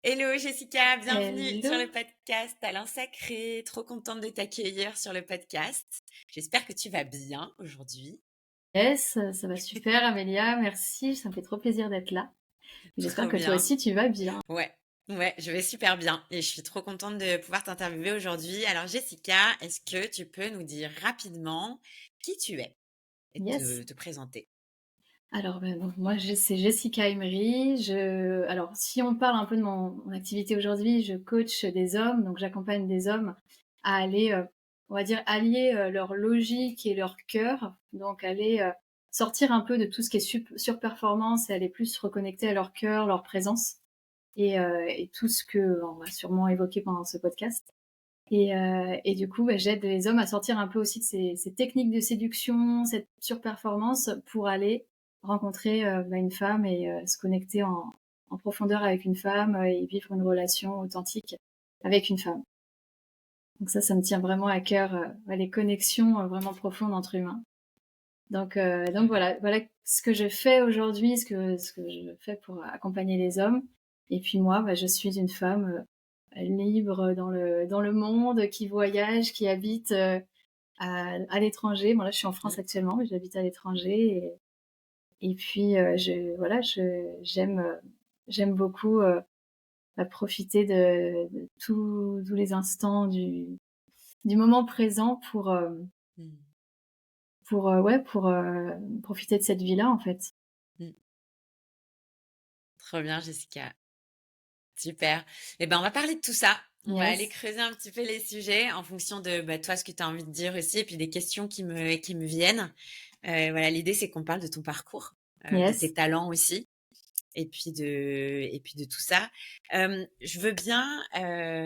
Hello Jessica, bienvenue sur le Hello. podcast Talent Sacré. Trop contente de t'accueillir sur le podcast. J'espère que tu vas bien aujourd'hui. Yes, ça va super Amélia, merci, ça me fait trop plaisir d'être là. J'espère Trop que toi bien. aussi tu vas bien. Ouais, ouais, je vais super bien et je suis trop contente de pouvoir t'interviewer aujourd'hui. Alors Jessica, est-ce que tu peux nous dire rapidement qui tu es et Yes. te présenter? Alors, donc moi c'est Jessica Emery. Alors si on parle un peu de mon activité aujourd'hui, je coach des hommes, donc j'accompagne des hommes à aller, on va dire allier, leur logique et leur cœur, donc aller, sortir un peu de tout ce qui est surperformance et aller plus se reconnecter à leur cœur, leur présence et tout ce qu'on va sûrement évoquer pendant ce podcast. Et du coup, j'aide les hommes à sortir un peu aussi de ces techniques de séduction, cette surperformance pour aller rencontrer, une femme et se connecter en profondeur avec une femme, et vivre une relation authentique avec une femme. Donc ça me tient vraiment à cœur, les connexions, vraiment profondes entre humains. Donc voilà ce que je fais aujourd'hui, ce que je fais pour accompagner les hommes. Et puis moi, je suis une femme, libre dans le monde, qui voyage, qui habite, à l'étranger. Bon là, je suis en France Mm. actuellement, mais j'habite à l'étranger et puis, j'aime beaucoup, profiter de tous les instants du moment présent Mm. pour profiter de cette vie-là, en fait. Mm. Trop bien Jessica. Super. Eh ben, on va parler de tout ça. On va aller Yes, creuser un petit peu les sujets en fonction de toi, ce que tu as envie de dire aussi, et puis des questions qui me viennent. Voilà, l'idée, c'est qu'on parle de ton parcours, de tes yes. talents aussi, et puis de tout ça. Je veux bien,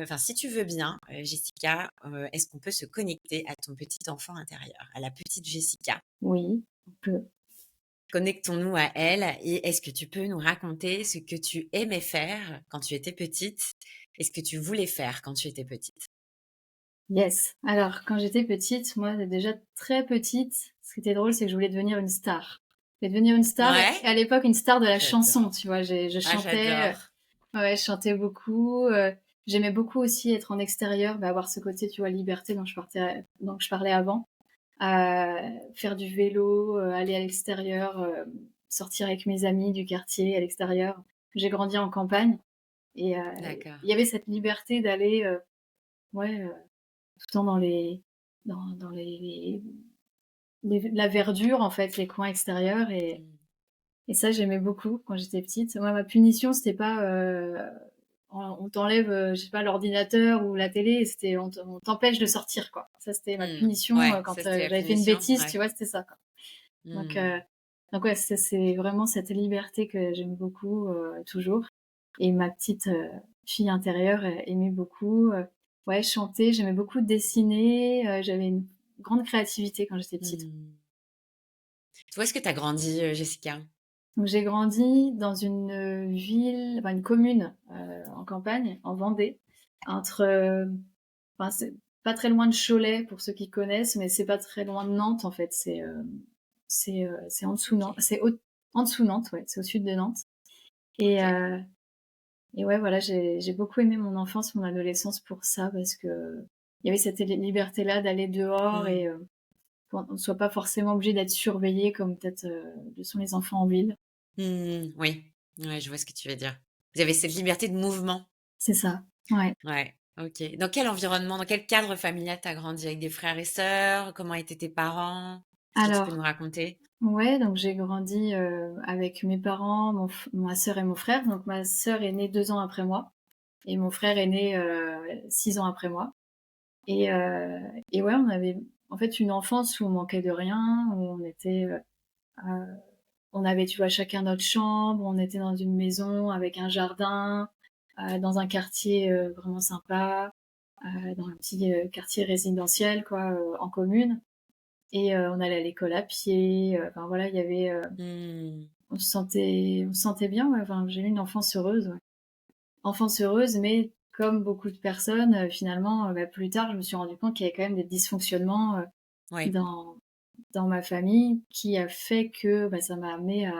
enfin, si tu veux bien, Jessica, est-ce qu'on peut se connecter à ton petit enfant intérieur, à la petite Jessica? Oui, on peut. Connectons-nous à elle et est-ce que tu peux nous raconter ce que tu aimais faire quand tu étais petite et ce que tu voulais faire quand tu étais petite? Yes. Alors, quand j'étais petite, moi, déjà très petite, ce qui était drôle, c'est que je voulais devenir une star. Je voulais devenir une star et Ouais, à l'époque, une star de la chanson, j'adore. tu vois? Je Ah, chantais, j'adore. ouais, je chantais beaucoup, j'aimais beaucoup aussi être en extérieur, avoir ce côté, tu vois, liberté dont je parlais avant. Faire du vélo, aller à l'extérieur, sortir avec mes amis du quartier à l'extérieur. J'ai grandi en campagne et D'accord. il y avait cette liberté d'aller, ouais, tout le temps dans la verdure, en fait, les coins extérieurs Mm. et ça, j'aimais beaucoup quand j'étais petite. Moi, ma punition, c'était pas, on t'enlève, je sais pas, l'ordinateur ou la télé, c'était on t'empêche de sortir, quoi. Ça, c'était ma Mm. punition, Ouais, ça quand, c'était la j'avais fait une punition. bêtise, tu Ouais. vois? C'était ça, quoi. Donc Mm. heu, donc ouais, c'est vraiment cette liberté que j'aime beaucoup, toujours et ma petite, fille intérieure, aimait beaucoup, ouais, chanter. J'aimais beaucoup dessiner, j'avais une grande créativité quand j'étais petite. Mm. Où est-ce que tu as grandi, Jessica? Donc j'ai grandi dans une, ville, une commune, en campagne, en Vendée, entre, c'est pas très loin de Cholet pour ceux qui connaissent, mais c'est pas très loin de Nantes en fait. C'est en dessous Nantes, Ok. en dessous Nantes, ouais, c'est au sud de Nantes. Et, Ok. euh, et ouais, voilà, j'ai beaucoup aimé mon enfance, mon adolescence pour ça, parce que il y avait cette liberté-là d'aller dehors Mm. et qu'on ne soit pas forcément obligé d'être surveillé comme peut-être le sont les enfants en ville. Mm. Oui. Ouais, je vois ce que tu veux dire. Vous avez cette liberté de mouvement. C'est ça, ouais. Ouais, OK. Dans quel environnement, dans quel cadre familial t'as grandi? Avec des frères et sœurs? Comment étaient tes parents? Est-ce que tu peux nous Alors, raconter? ouais, donc j'ai grandi avec mes parents, ma sœur et mon frère. Donc ma sœur est née 2 ans après moi et mon frère est né 6 ans après moi. Et, euh, et ouais, on avait en fait une enfance où on manquait de rien, où euh, on avait, tu vois, chacun notre chambre, on était dans une maison avec un jardin, dans un quartier vraiment sympa, dans un petit quartier résidentiel, quoi, en commune. Et on allait à l'école à pied. Enfin voilà, il y avait, Mmh. on se sentait bien. Ouais. Enfin, j'ai eu une enfance heureuse. Ouais. Enfance heureuse, mais comme beaucoup de personnes, finalement, plus tard, je me suis rendu compte qu'il y avait quand même des dysfonctionnements Ouais. dans ma famille qui a fait que ça m'a amené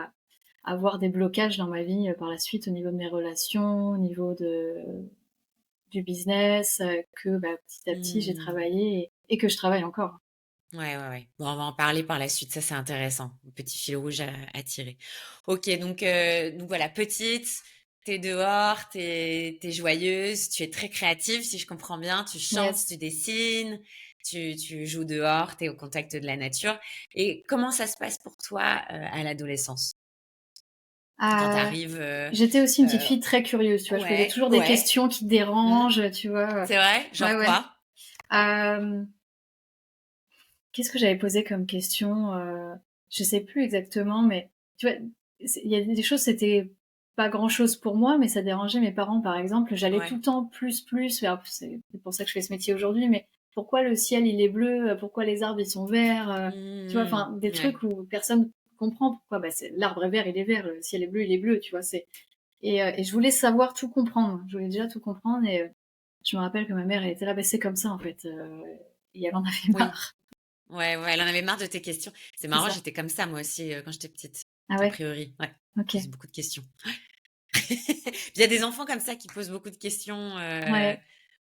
avoir des blocages dans ma vie par la suite au niveau de mes relations, au niveau du business, que petit à petit j'ai Mmh. travaillé et que je travaille encore. Ouais, ouais, ouais. Bon, on va en parler par la suite, ça c'est intéressant. Petit fil rouge à tirer. OK, donc voilà, petite, t'es dehors, t'es joyeuse, tu es très créative si je comprends bien, tu chantes, Yes. tu dessines, tu joues dehors, t'es au contact de la nature. Et comment ça se passe pour toi, à l'adolescence? Quand Heu, t'arrives, J'étais aussi une petite heu fille très curieuse, tu vois? Je posais ouais, toujours des ouais. questions qui Mmh. dérangent, tu vois? C'est vrai? Ouais, Genre ouais. quoi? Hem, Qu'est-ce que j'avais posé comme question? Je sais plus exactement, mais tu vois, il y a des choses, c'était pas grand-chose pour moi, mais ça dérangeait mes parents, par exemple. J'allais tout Ouais. le temps plus, alors c'est pour ça que je fais ce métier aujourd'hui, mais pourquoi le ciel, il est bleu? Pourquoi les arbres, ils sont verts? Tu vois? Mmh. Enfin, des Ouais. trucs où personne comprend pourquoi. C'est l'arbre est vert, il est vert, le ciel est bleu, il est bleu, tu vois? Et je voulais savoir tout comprendre. Je voulais déjà tout comprendre et je me rappelle que ma mère, elle était là: «C'est comme ça, en fait», et elle en avait Oui. marre. Ouais, ouais, elle en avait marre de tes questions. C'est C'est marrant, ça. j'étais comme ça moi aussi, quand j'étais petite, Ah a ouais? priori, ouais. Je OK. posais beaucoup de questions. Il y a des enfants comme ça qui posent beaucoup de questions, Ouais.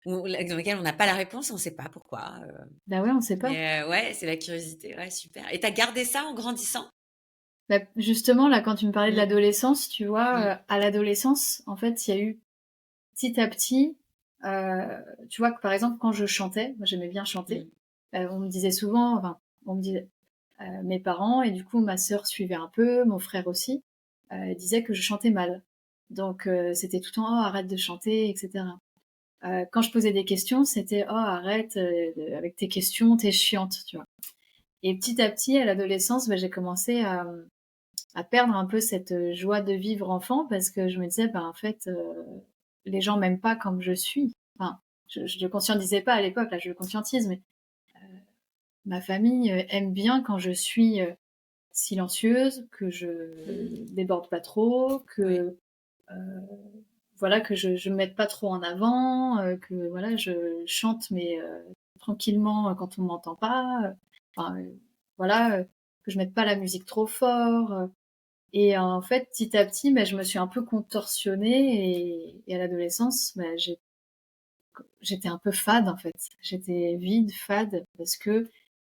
dans lesquelles on n'a pas la réponse, on ne sait pas pourquoi, Bah ouais, on sait pas. mais ouais, c'est la curiosité, ouais, super. Et tu as gardé ça en grandissant? Justement, là, quand tu me parlais de Mmh, l'adolescence, tu vois, mmh, à l'adolescence, en fait, il y a eu petit à petit, tu vois, que par exemple, quand je chantais, moi j'aimais bien chanter, mmh, on me disait souvent, enfin, on me disait, mes parents et du coup ma sœur suivait un peu, mon frère aussi, disaient que je chantais mal. Donc c'était tout le temps: «Oh arrête de chanter» et cetera. Quand je posais des questions, c'était: «Oh arrête, avec tes questions, tu es chiante», tu vois? Et petit à petit, à l'adolescence, j'ai commencé à perdre un peu cette, joie de vivre enfant parce que je me disais: en fait, les gens m'aiment pas comme je suis». Enfin, je le conscientisais pas à l'époque, là, je le conscientise, mais ma famille, aime bien quand je suis, silencieuse, que je mmh, déborde pas trop, oui, que, voilà, que je me mette pas trop en avant, que voilà, je chante mais, tranquillement, quand on m'entend pas, enfin, voilà, que je mette pas la musique trop fort, et en fait, petit à petit, je me suis un peu contorsionnée et à l'adolescence, j'étais un peu fade, en fait. J'étais vide, fade, parce que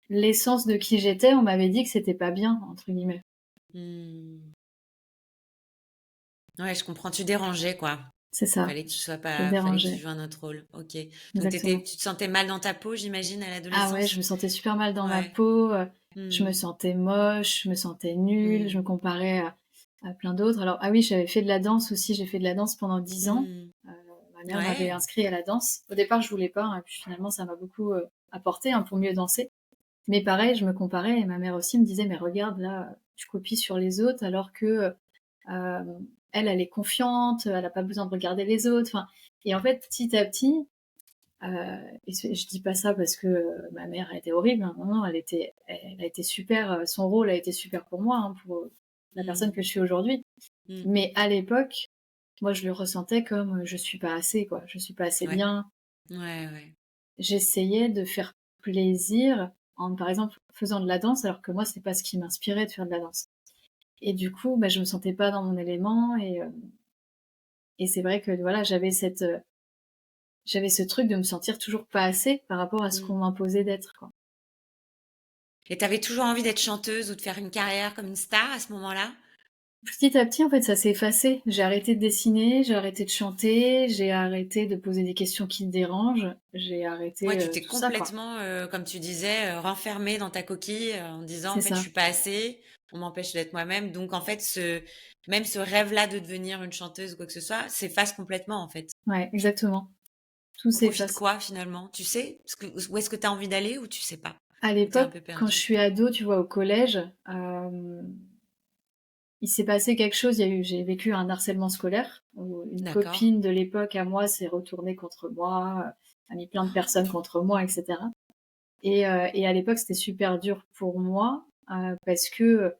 l'essence de qui j'étais, on m'avait dit que c'était pas bien, entre guillemets. mmh. Ouais, je comprends, tu dérangeais, quoi. C'est ça, Fallait que tu sois je pas fallait que tu dérangeais, joues un autre rôle. OK. Donc exactement. tu te sentais mal dans ta peau, j'imagine, à Ah ouais, je l'adolescence? me sentais super mal dans ma Ouais. peau, je me Mmh. sentais moche, je me sentais nulle, je Mmh. me comparais à plein d'autres. Alors, ah oui, j'avais fait de la danse aussi, j'ai fait de la danse pendant 10 ans. Mmh. Heu, Ma mère m'avait Ouais. inscrit à la danse. Au départ, je voulais pas, hein, et puis finalement, ça m'a beaucoup, apporté, hein, pour mieux danser. Mais pareil, je me comparais et ma mère aussi me disait: «Mais regarde là, tu copies sur les autres alors que, elle, elle est confiante, elle a pas besoin de regarder les autres». Enfin, et en fait, petit à petit, et je dis pas ça parce que, ma mère a été horrible, hein. Non, non, elle a été super, son rôle a été super pour moi, hein, pour, la personne Mmh. que je suis aujourd'hui. Mmh. Mais à l'époque, moi, je le ressentais comme, je suis pas assez, quoi. Je suis pas assez Ouais. bien. Ouais, ouais. J'essayais de faire plaisir en, par exemple, faisant de la danse, alors que moi, c'est pas ce qui m'inspirait de faire de la danse. Et du coup, je me sentais pas dans mon élément et c'est vrai que, voilà, j'avais ce truc de me sentir toujours pas assez par rapport à ce Mmh. qu'on m'imposait d'être, quoi. Et tu avais toujours envie d'être chanteuse ou de faire une carrière comme une star à ce moment-là? Petit à petit, en fait, ça s'est effacé. J'ai arrêté de dessiner, j'ai arrêté de chanter, j'ai arrêté de poser des questions qui me dérangent, j'ai Ouais, arrêté, tu t'es tout ça, quoi. complètement, comme tu disais, renfermée dans ta coquille, en disant: «En C'est fait, je ça. suis pas assez, on m'empêche d'être moi-même». Donc en fait, ce rêve-là de devenir une chanteuse ou quoi que ce soit, s'efface complètement, en fait. Ouais, exactement. Tout Au profit de s'efface. quoi finalement? Tu sais? Où est-ce que tu as envie d'aller ou tu sais pas? À Ou tu es un l'époque, peu quand je perdue? suis ado, tu vois, au collège, il s'est passé quelque chose. J'ai vécu un harcèlement scolaire où une D'accord. copine de l'époque à moi s'est retournée contre moi, a mis plein de personnes contre moi, et cetera. Et à l'époque, c'était super dur pour moi, parce que,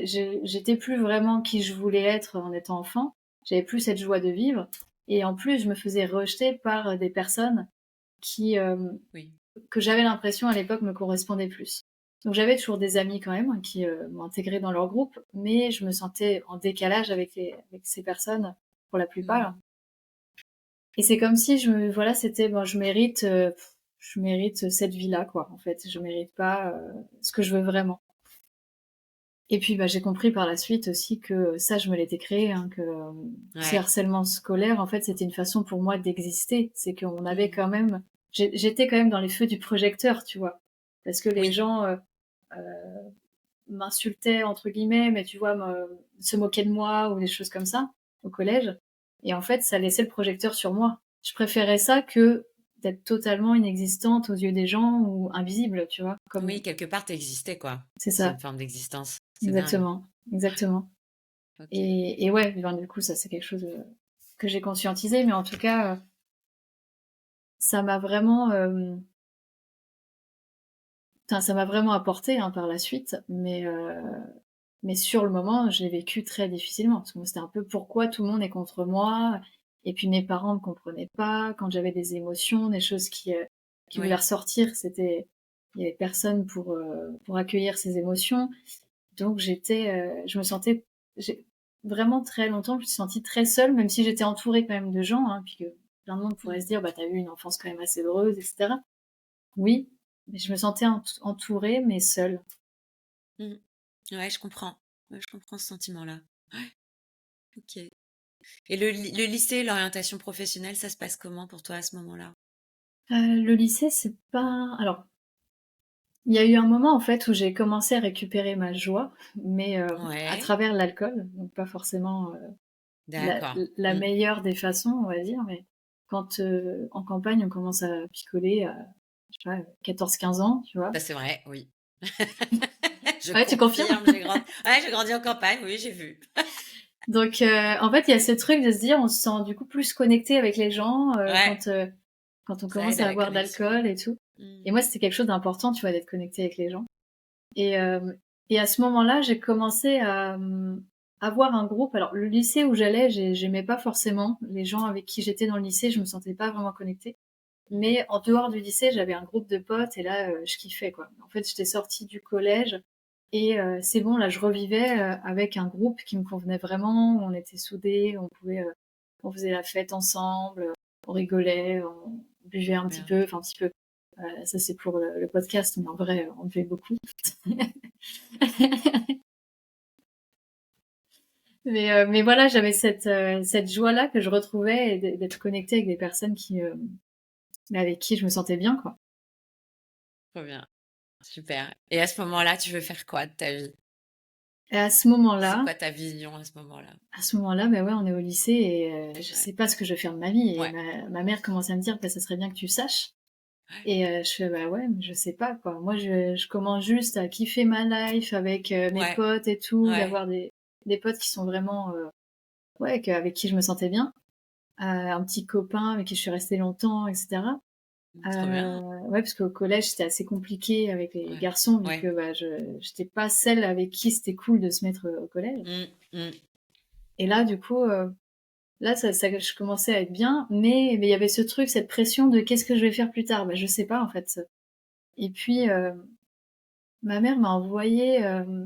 j'étais plus vraiment qui je voulais être en étant enfant. J'avais plus cette joie de vivre et en plus, je me faisais rejeter par, des personnes qui, Oui. que j'avais l'impression à l'époque me correspondaient plus. Donc j'avais toujours des amis quand même, hein, qui, m'ont intégrée dans leur groupe, mais je me sentais en décalage avec ces personnes pour la plupart. Mmh. Et c'est comme si voilà, c'était bon, je mérite cette vie-là, quoi, en fait. Je mérite pas, ce que je veux vraiment. Et puis, bah, j'ai compris par la suite aussi que ça, je me l'étais créé, hein, que, ce Ouais. harcèlement scolaire, en fait, c'était une façon pour moi d'exister. C'est qu'on avait Mmh. quand même j'étais quand même dans les feux du projecteur, tu vois? Parce que les Oui. gens, heu, m'insultaient entre guillemets, mais tu vois, se moquaient de moi ou des choses comme ça, au collège. Et en fait, ça laissait le projecteur sur moi. Je préférais ça que d'être totalement inexistante aux yeux des gens ou invisible, tu vois? Oui, Comme quelque part, tu existais, quoi. c'est C'est ça, une forme d'existence. C'est dingue. exactement, exactement. OK. Et ouais, ben, du coup, ça, c'est quelque chose, que j'ai conscientisé, mais en tout cas, ça m'a vraiment, enfin, ça m'a vraiment apporté, hein, par la suite, mais sur le moment, je l'ai vécu très difficilement parce que moi, c'était un peu: «Pourquoi tout le monde est contre moi?» Et puis mes parents me comprenaient pas. Quand j'avais des émotions, des choses qui voulaient Oui. ressortir, il y avait personne pour accueillir ces émotions. Donc je me sentais j'ai vraiment très longtemps, je me suis sentie très seule, même si j'étais entourée quand même de gens, hein, puis que plein de monde pourrait Mmh. se dire: «Bah, tu as eu une enfance quand même assez heureuse» et cetera. Oui, mais je me sentais entourée mais seule. Mmh. Ouais, je comprends. Ouais, je comprends ce sentiment-là. Ouais, OK. Et le lycée, l'orientation professionnelle, ça se passe comment pour toi à ce moment-là? Le lycée, c'est pas alors, il y a eu un moment, en fait, où j'ai commencé à récupérer ma joie, mais à Ouais, travers l'alcool, donc pas forcément, la d'accord. la Mmh. meilleure des façons, on va dire, mais quand, en campagne, on commence à picoler à, je sais pas, 14-15 ans, tu vois? Ça, c'est vrai, oui. Je Ouais, tu confirmes? confirme, j'ai grandi en campagne, oui, j'ai vu. Donc en fait, il y a ce truc de se dire, on se sent du coup plus connecté avec les gens, Ouais, quand on ça commence aide à à la avoir de connexion. l'alcool et tout. Mmh. Et moi, c'était quelque chose d'important, tu vois, d'être connecté avec les gens. Et à ce moment-là, j'ai commencé à, avoir un groupe. Alors le lycée où j'allais, j'aimais pas forcément. Les gens avec qui j'étais dans le lycée, je me sentais pas vraiment connectée. Mmh. Mais en dehors du lycée, j'avais un groupe de potes et là, je kiffais, quoi. En fait, j'étais sortie du collège et c'est bon, là, je revivais, avec un groupe qui me convenait vraiment, où on était soudés, on faisait la fête ensemble, on rigolait, on buvait un petit Bien. peu, enfin un petit peu, ça c'est pour le podcast, mais en vrai, on buvait beaucoup. Mais voilà, j'avais cette joie-là que je retrouvais et d'être connectée avec des personnes avec qui je me sentais bien, quoi. Trop bien, super. Et à ce moment-là, tu veux faire quoi de ta vie? Et C'est quoi ta vision à ce moment-là? à ce moment-là, bah, ouais, on est au lycée et je Ouais. sais pas ce que je vais faire de ma vie et Ouais. ma mère commence à me dire: «Bah, ça serait bien que tu saches». Ouais. Et je fais: «Bah, ouais, mais je sais pas, quoi». Moi, je commence juste à kiffer ma life avec, mes Ouais. potes et tout, Ouais. d'avoir des potes qui sont vraiment, ouais, avec qui je me sentais bien. Un petit copain avec qui je suis restée longtemps et cetera. Trop bien. Ouais, parce qu'au collège, c'était assez compliqué avec les Ouais. garçons vu Ouais. que, bah, j'étais pas celle avec qui c'était cool de se mettre, au collège. Mmh. Mmh. Et là, du coup, là, ça je commençais à être bien, mais il y avait ce truc, cette pression de: «Qu'est-ce que je vais faire plus tard?» Bah, je sais pas, en fait. Et puis, ma mère m'a envoyé,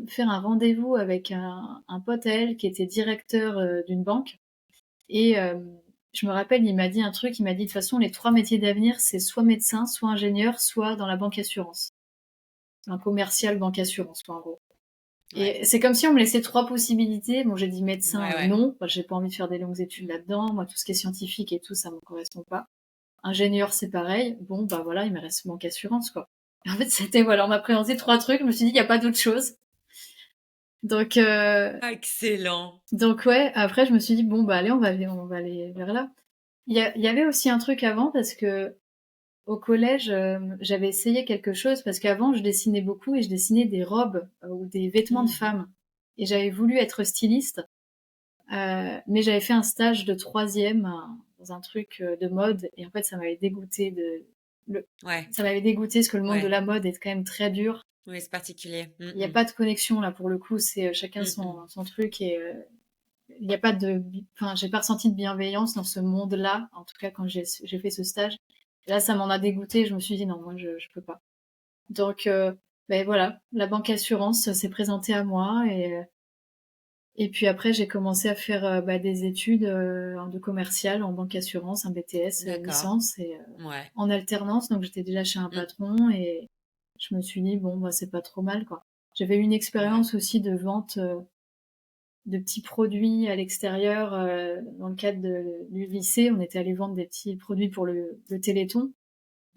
faire un rendez-vous avec un pote à elle qui était directeur, d'une banque. Et je me rappelle, il m'a dit un truc, il m'a dit: «De toute façon, les 3 métiers d'avenir, c'est soit médecin, soit ingénieur, soit dans la banque assurance». Un commercial banque assurance, quoi, en gros. Ouais. Et c'est comme si on me laissait 3 possibilités. Bon, j'ai dit médecin, Ouais, ouais. non, bah, j'ai pas envie de faire des longues études Mmh. là-dedans. Moi, tout ce qui est scientifique et tout, ça me correspond pas. Ingénieur, c'est pareil. Bon, bah, voilà, il me reste banque assurance, quoi. En fait, c'était voilà, on m'a présenté 3 trucs, je me suis dit: «Il y a pas d'autre chose». Donc Ah, excellent. ouais, après je me suis dit: «Bon, bah, allez, on va aller vers là». Il y avait aussi un truc avant parce que au collège, j'avais essayé quelque chose parce qu'avant je dessinais beaucoup et je dessinais des robes, ou des vêtements de Mmh. femmes et j'avais voulu être styliste, mais j'avais fait un stage de troisième dans un truc, de mode et en fait ça m'avait dégoûtée le Ouais. ça m'avait dégoûtée parce que le monde de Ouais. la mode est quand même très dur. Oui, c'est particulier. Mmh Il y a mh. pas de connexion là pour le coup, c'est, chacun Mmh mh. son truc et il y a pas enfin j'ai pas ressenti de bienveillance dans ce monde-là, en tout cas quand j'ai fait ce stage. Là, ça m'en a dégoûtée, je me suis dit: «Non, moi je peux pas». Donc ben voilà, la banque assurance s'est présentée à moi et puis après j'ai commencé à faire des études de commercial en banque assurance, un BTS D'accord. licence et Ouais. en alternance. Donc j'étais déjà chez un Mmh. patron et je me suis dit bon bah c'est pas trop mal quoi. J'avais eu une Ouais. expérience aussi de vente de petits produits à l'extérieur dans le cadre du lycée. On était allé vendre des petits produits pour le Téléthon.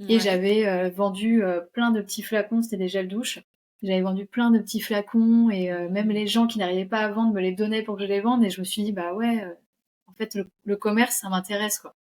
Et Ouais. j'avais vendu plein de petits flacons, c'était des gels douche. J'avais vendu plein de petits flacons et même Mmh. les gens qui n'arrivaient pas à vendre me les donnaient pour que je les vende. Et je me suis dit, bah ouais, en fait, le commerce, ça m'intéresse, quoi.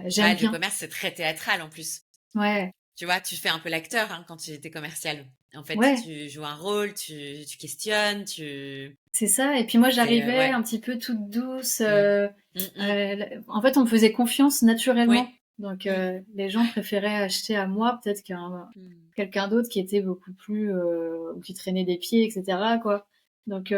J'aime Ouais, le bien. commerce, c'est très théâtral en plus. Ouais, Tu vois, tu fais un peu l'acteur, hein, quand tu étais commercial. En fait, ouais, tu joues un rôle, tu questionnes, tu c'est ça. Et puis moi, c'est, j'arrivais ouais. un petit peu toute douce. Mmh. Mmh mh. En fait, on me faisait confiance naturellement. Oui. Donc, Mmh. les gens Ouais. préféraient acheter à moi peut-être qu'un Mmh. quelqu'un d'autre qui était beaucoup plus, ou qui traînait des pieds, etc., quoi. Donc,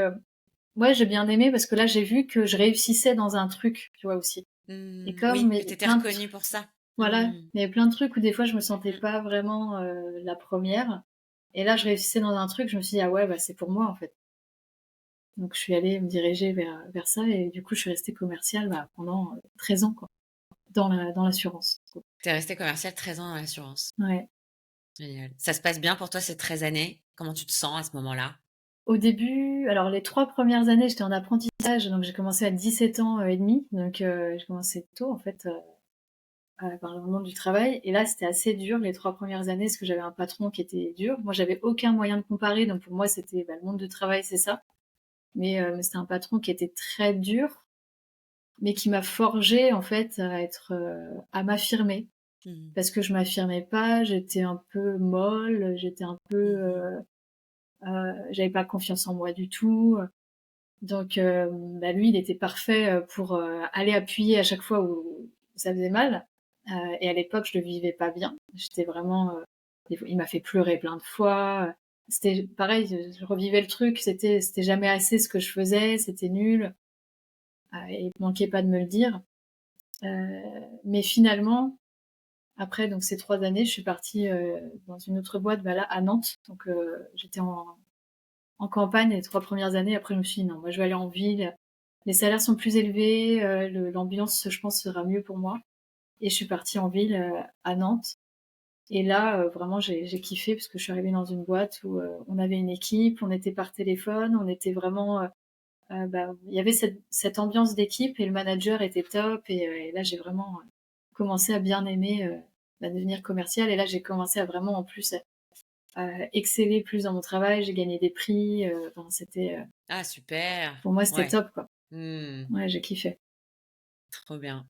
ouais, j'ai bien aimé parce que là, j'ai vu que je réussissais dans un truc, tu vois aussi. Et Mmh. comme Oui, que il tu y a étais plein de reconnue pour ça. voilà, Mmh. il y avait plein de trucs où des fois je me sentais Mmh. pas vraiment la première. Et là, je réussissais dans un truc, je me suis dit ah ouais, bah c'est pour moi en fait. Donc je suis allée me diriger vers ça et du coup, je suis restée commerciale pendant 13 ans quoi, dans l'assurance. Tu es restée commerciale 13 ans dans l'assurance. Ouais. Génial. Ça se passe bien pour toi ces 13 années? Comment tu te sens à ce moment-là? Au début, alors les 3 premières années, j'étais en apprentissage, donc j'ai commencé à 17 ans et demi, donc j'ai commencé tôt en fait, dans le monde du travail. Et là, c'était assez dur les 3 premières années parce que j'avais un patron qui était dur. Moi, j'avais aucun moyen de comparer, donc pour moi, c'était le monde du travail, c'est ça. Mais c'était un patron qui était très dur, mais qui m'a forgé en fait à m'affirmer. Mmh. Parce que je m'affirmais pas, j'étais un peu molle, j'étais un peu, Mmh mh. j'avais pas confiance en moi du tout. Donc, lui, il était parfait pour aller appuyer à chaque fois où ça faisait mal. Et à l'époque, je le vivais pas bien. J'étais vraiment, il m'a fait pleurer plein de fois. C'était pareil, je revivais le truc. C'était jamais assez ce que je faisais. C'était nul. Et il manquait pas de me le dire. Mais finalement, après donc ces 3 années, je suis partie dans une autre boîte, là à Nantes. Donc, j'étais en campagne les 3 premières années. Après, je me suis dit: «Non, moi, je vais aller en ville. Les salaires sont plus élevés, l'ambiance, je pense, sera mieux pour moi». Et je suis partie en ville, à Nantes. Et là, vraiment, j'ai kiffé parce que je suis arrivée dans une boîte où, on avait une équipe, on était par téléphone, on était vraiment, il y avait cette ambiance d'équipe et le manager était top et là, j'ai vraiment, commencé à bien aimer, devenir commerciale. Et là, j'ai commencé à vraiment, en plus, exceller plus dans mon travail. J'ai gagné des prix, enfin, Ah super! pour moi, c'était Ouais. top, quoi. Mmh. Ouais, j'ai kiffé. Trop bien.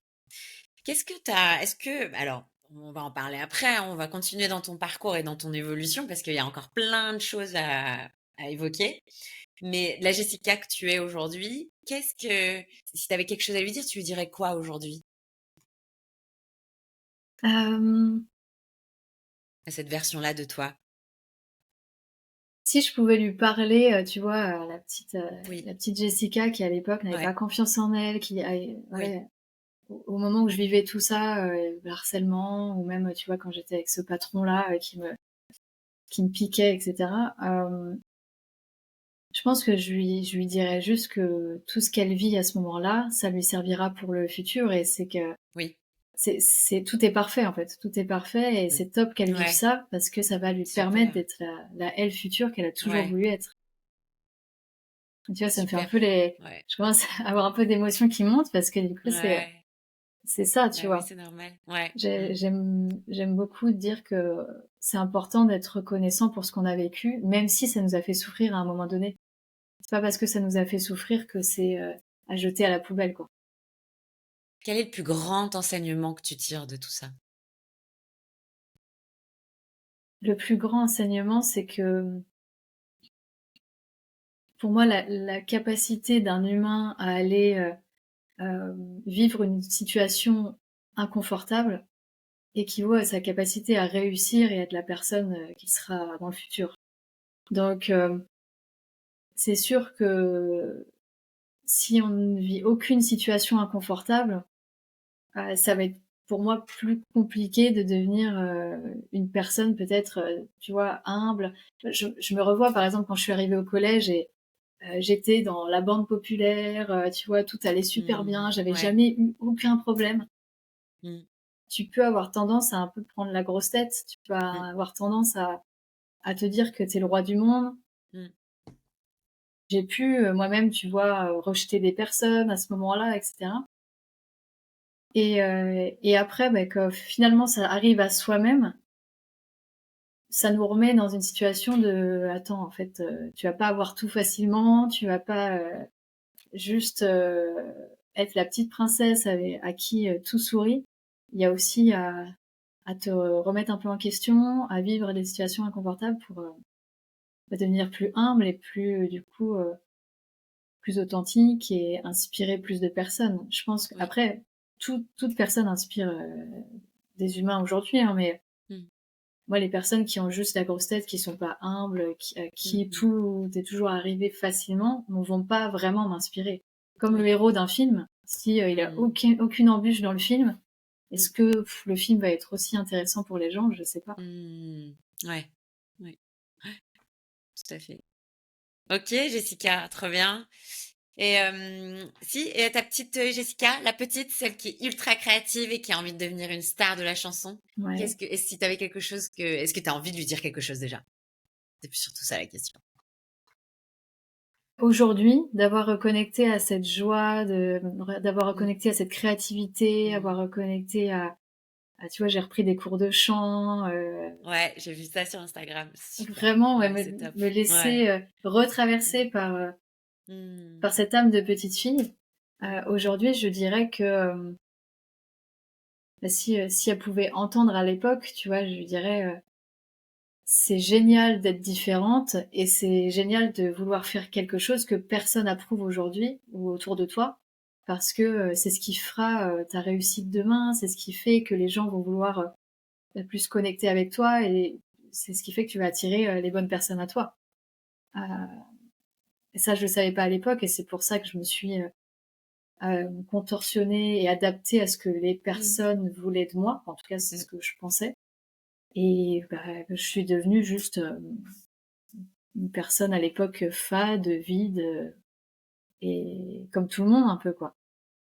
Qu'est-ce que tu as est-ce que alors, on va en parler après, hein, on va continuer dans ton parcours et dans ton évolution parce qu'il y a encore plein de choses à évoquer. Mais la Jessica que tu es aujourd'hui, qu'est-ce que si tu avais quelque chose à lui dire, tu lui dirais quoi aujourd'hui? Hem, À cette version-là de toi? Si je pouvais lui parler, tu vois, à Oui, la petite Jessica qui, à l'époque, n'avait ouais, pas confiance en elle, qui a oui. ouais, au moment où je vivais tout ça, le harcèlement ou même, tu vois, quand j'étais avec ce patron-là, qui me piquait et cetera, je pense que je lui dirais juste que tout ce qu'elle vit à ce moment-là, ça lui servira pour le futur. Et c'est que Oui. c'est tout est parfait, en fait. Tout est parfait et Mmh. c'est top qu'elle vive Ouais, ça parce que ça va lui permettre super. d'être la elle future qu'elle a toujours Ouais, voulu être. Tu vois, ça me fait un super. peu les Ouais. je commence à avoir un peu d'émotions qui montent parce que du coup, Ouais. c'est ça, tu Bah oui, vois? c'est normal. Ouais. Mmh. J'aime beaucoup dire que c'est important d'être reconnaissant pour ce qu'on a vécu, même si ça nous a fait souffrir à un moment donné. C'est pas parce que ça nous a fait souffrir que c'est, à jeter à la poubelle, quoi. Quel est le plus grand enseignement que tu tires de tout ça? Le plus grand enseignement, c'est que, pour moi, la capacité d'un humain à aller, vivre une situation inconfortable équivaut à sa capacité à réussir et être la personne, qu'il sera dans le futur. Donc, c'est sûr que si on ne vit aucune situation inconfortable, ça va être pour moi plus compliqué de devenir une personne peut-être, tu vois, humble. Je me revois par exemple quand je suis arrivée au collège et j'étais dans la bande populaire, tu vois, tout allait super bien, j'avais Ouais. jamais eu aucun problème. Mmh. Tu peux avoir tendance à un peu prendre la grosse tête, tu peux Mmh. avoir tendance à te dire que tu es le roi du monde. Mmh. J'ai pu, moi-même, tu vois, rejeter des personnes à ce moment-là, et cetera. Et après, bah, quand finalement ça arrive à soi-même, ça nous remet dans une situation de: «Attends, en fait, tu vas pas avoir tout facilement, tu vas pas, juste, être la petite princesse à qui, tout sourit». Il y a aussi à te remettre un peu en question, à vivre des situations inconfortables pour, bah, devenir plus humble et plus, du coup, plus authentique et inspirer plus de personnes. Je pense Oui. qu'après, toute personne inspire, des humains aujourd'hui, hein, mais Mmh. moi, les personnes qui ont juste la grosse tête, qui sont pas humbles, qui Mmh. tout est toujours arrivé facilement, ne vont pas vraiment m'inspirer. Comme le Oui. héros d'un film, si, il a Mmh. aucune embûche dans le film, Mmh. est-ce que le film va être aussi intéressant pour les gens? Je sais pas. Mmh. Ouais. Oui, tout à fait. OK, Jessica, trop bien. Et si, et ta petite Jessica, la petite, celle qui est ultra créative et qui a envie de devenir une star de la chanson, Ouais. si tu avais quelque chose est-ce que tu as envie de lui dire quelque chose déjà? C'est surtout ça la question. Aujourd'hui, d'avoir reconnecté à cette joie, d'avoir Mmh. reconnecté à cette créativité, Mmh. avoir reconnecté tu vois, j'ai repris des cours de chant, Ouais, j'ai vu ça sur Instagram. Super. vraiment, ouais, Ouais, c'est top. me Ouais. laisser, Mmh. retraverser Mmh. par cette âme de petite fille. Mmh. Aujourd'hui, je dirais que, bah, si elle pouvait entendre à l'époque, tu vois, je lui dirais, «C'est génial d'être différente et c'est génial de vouloir faire quelque chose que personne approuve aujourd'hui ou autour de toi, parce que, c'est ce qui fera, ta réussite demain, c'est ce qui fait que les gens vont vouloir, plus se connecter avec toi et c'est ce qui fait que tu vas attirer, les bonnes personnes à toi». Heu et ça, je le savais pas à l'époque et c'est pour ça que je me suis, contorsionnée et adaptée à ce que les Mmh. personnes voulaient de moi. En tout cas, c'est ce Mmh. que je pensais et bah, je suis devenue juste, une personne à l'époque, fade, vide, et comme tout le monde un peu, quoi.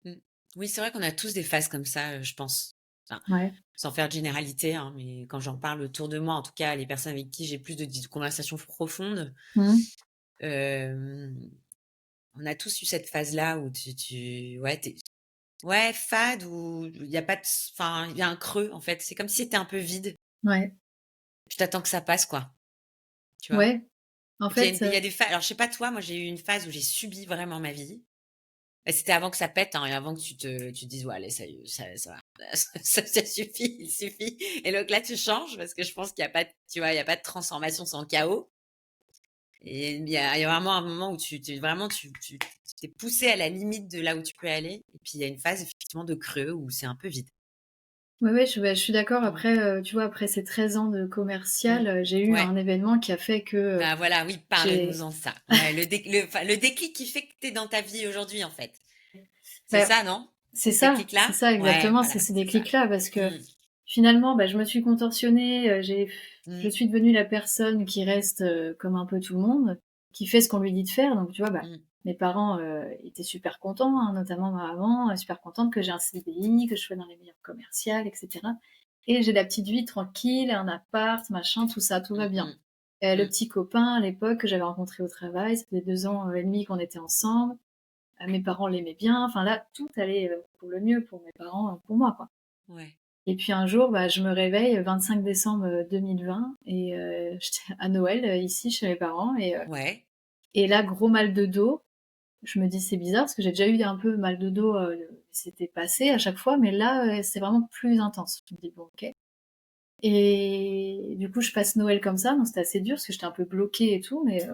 Mmh. Oui, c'est vrai qu'on a tous des phases comme ça, je pense. Enfin, Ouais. sans faire de généralité, hein, mais quand j'en parle autour de moi, en tout cas, les personnes avec qui j'ai plus de conversations profondes, Mmh. hem, on a tous eu cette phase-là où ouais, ouais, fade, où il y a pas de enfin, il y a un creux, en fait. C'est comme si c'était un peu vide. Ouais. Tu t'attends que ça passe, quoi, tu vois? Ouais. En Et puis fait, il y a des phases alors je sais pas toi, moi j'ai eu une phase où j'ai subi vraiment ma vie. Bah, c'était avant que ça pète, hein, et avant que tu te dises: «Ouais, allez, ça y est, ça va, ça suffit, il suffit», et donc là, tu changes parce que je pense qu'il y a pas de tu vois, il y a pas de transformation sans chaos, et il y a vraiment un moment où tu vraiment tu t'es poussé à la limite de là où tu peux aller, et puis il y a une phase effectivement de creux où c'est un peu vide. ouais, je suis d'accord. Mmh. Après, tu vois, après ces 13 ans de Mmh. commercial, j'ai eu Ouais. un événement qui a fait que, Bah, voilà, oui, j'ai parle-nous-en de ça. Ouais, le déclic qui fait que tu es dans ta vie aujourd'hui, en fait. C'est bah, ça, non? c'est C'est ce c'est déclic-là? ça Ouais, exactement, voilà, c'est ces c'est ça. déclics-là parce que Mmh. finalement, bah, je me suis contorsionnée, je Mmh. suis devenue la personne qui reste, comme un peu tout le monde, qui fait ce qu'on lui dit de faire. Donc tu vois, bah, Mmh. mes parents, étaient super contents, hein, notamment ma maman, super contente que j'ai un CDI, que je sois dans les meilleures commerciales et cetera et j'ai la petite vie tranquille, un appart, machin, tout ça, tout va Mmh bien. mh. Le Mmh. petit copain à l'époque que j'avais rencontré au travail, ça faisait 2 ans et demi qu'on était ensemble, mes parents l'aimaient bien, enfin là, tout allait, pour le mieux pour mes parents, pour moi, quoi. Ouais. Et puis un jour, bah, je me réveille, 25 décembre, 2020 et j'étais à Noël, ici chez mes parents Ouais. et là, gros mal de dos. Je me dis: «C'est bizarre» parce que j'ai déjà eu un peu mal de dos, c'était passé à chaque fois, mais là, c'est vraiment plus intense. Je me dis: «Bon, OK». Et du coup, je passe Noël comme ça, donc c'était assez dur parce que j'étais un peu bloquée et tout, mais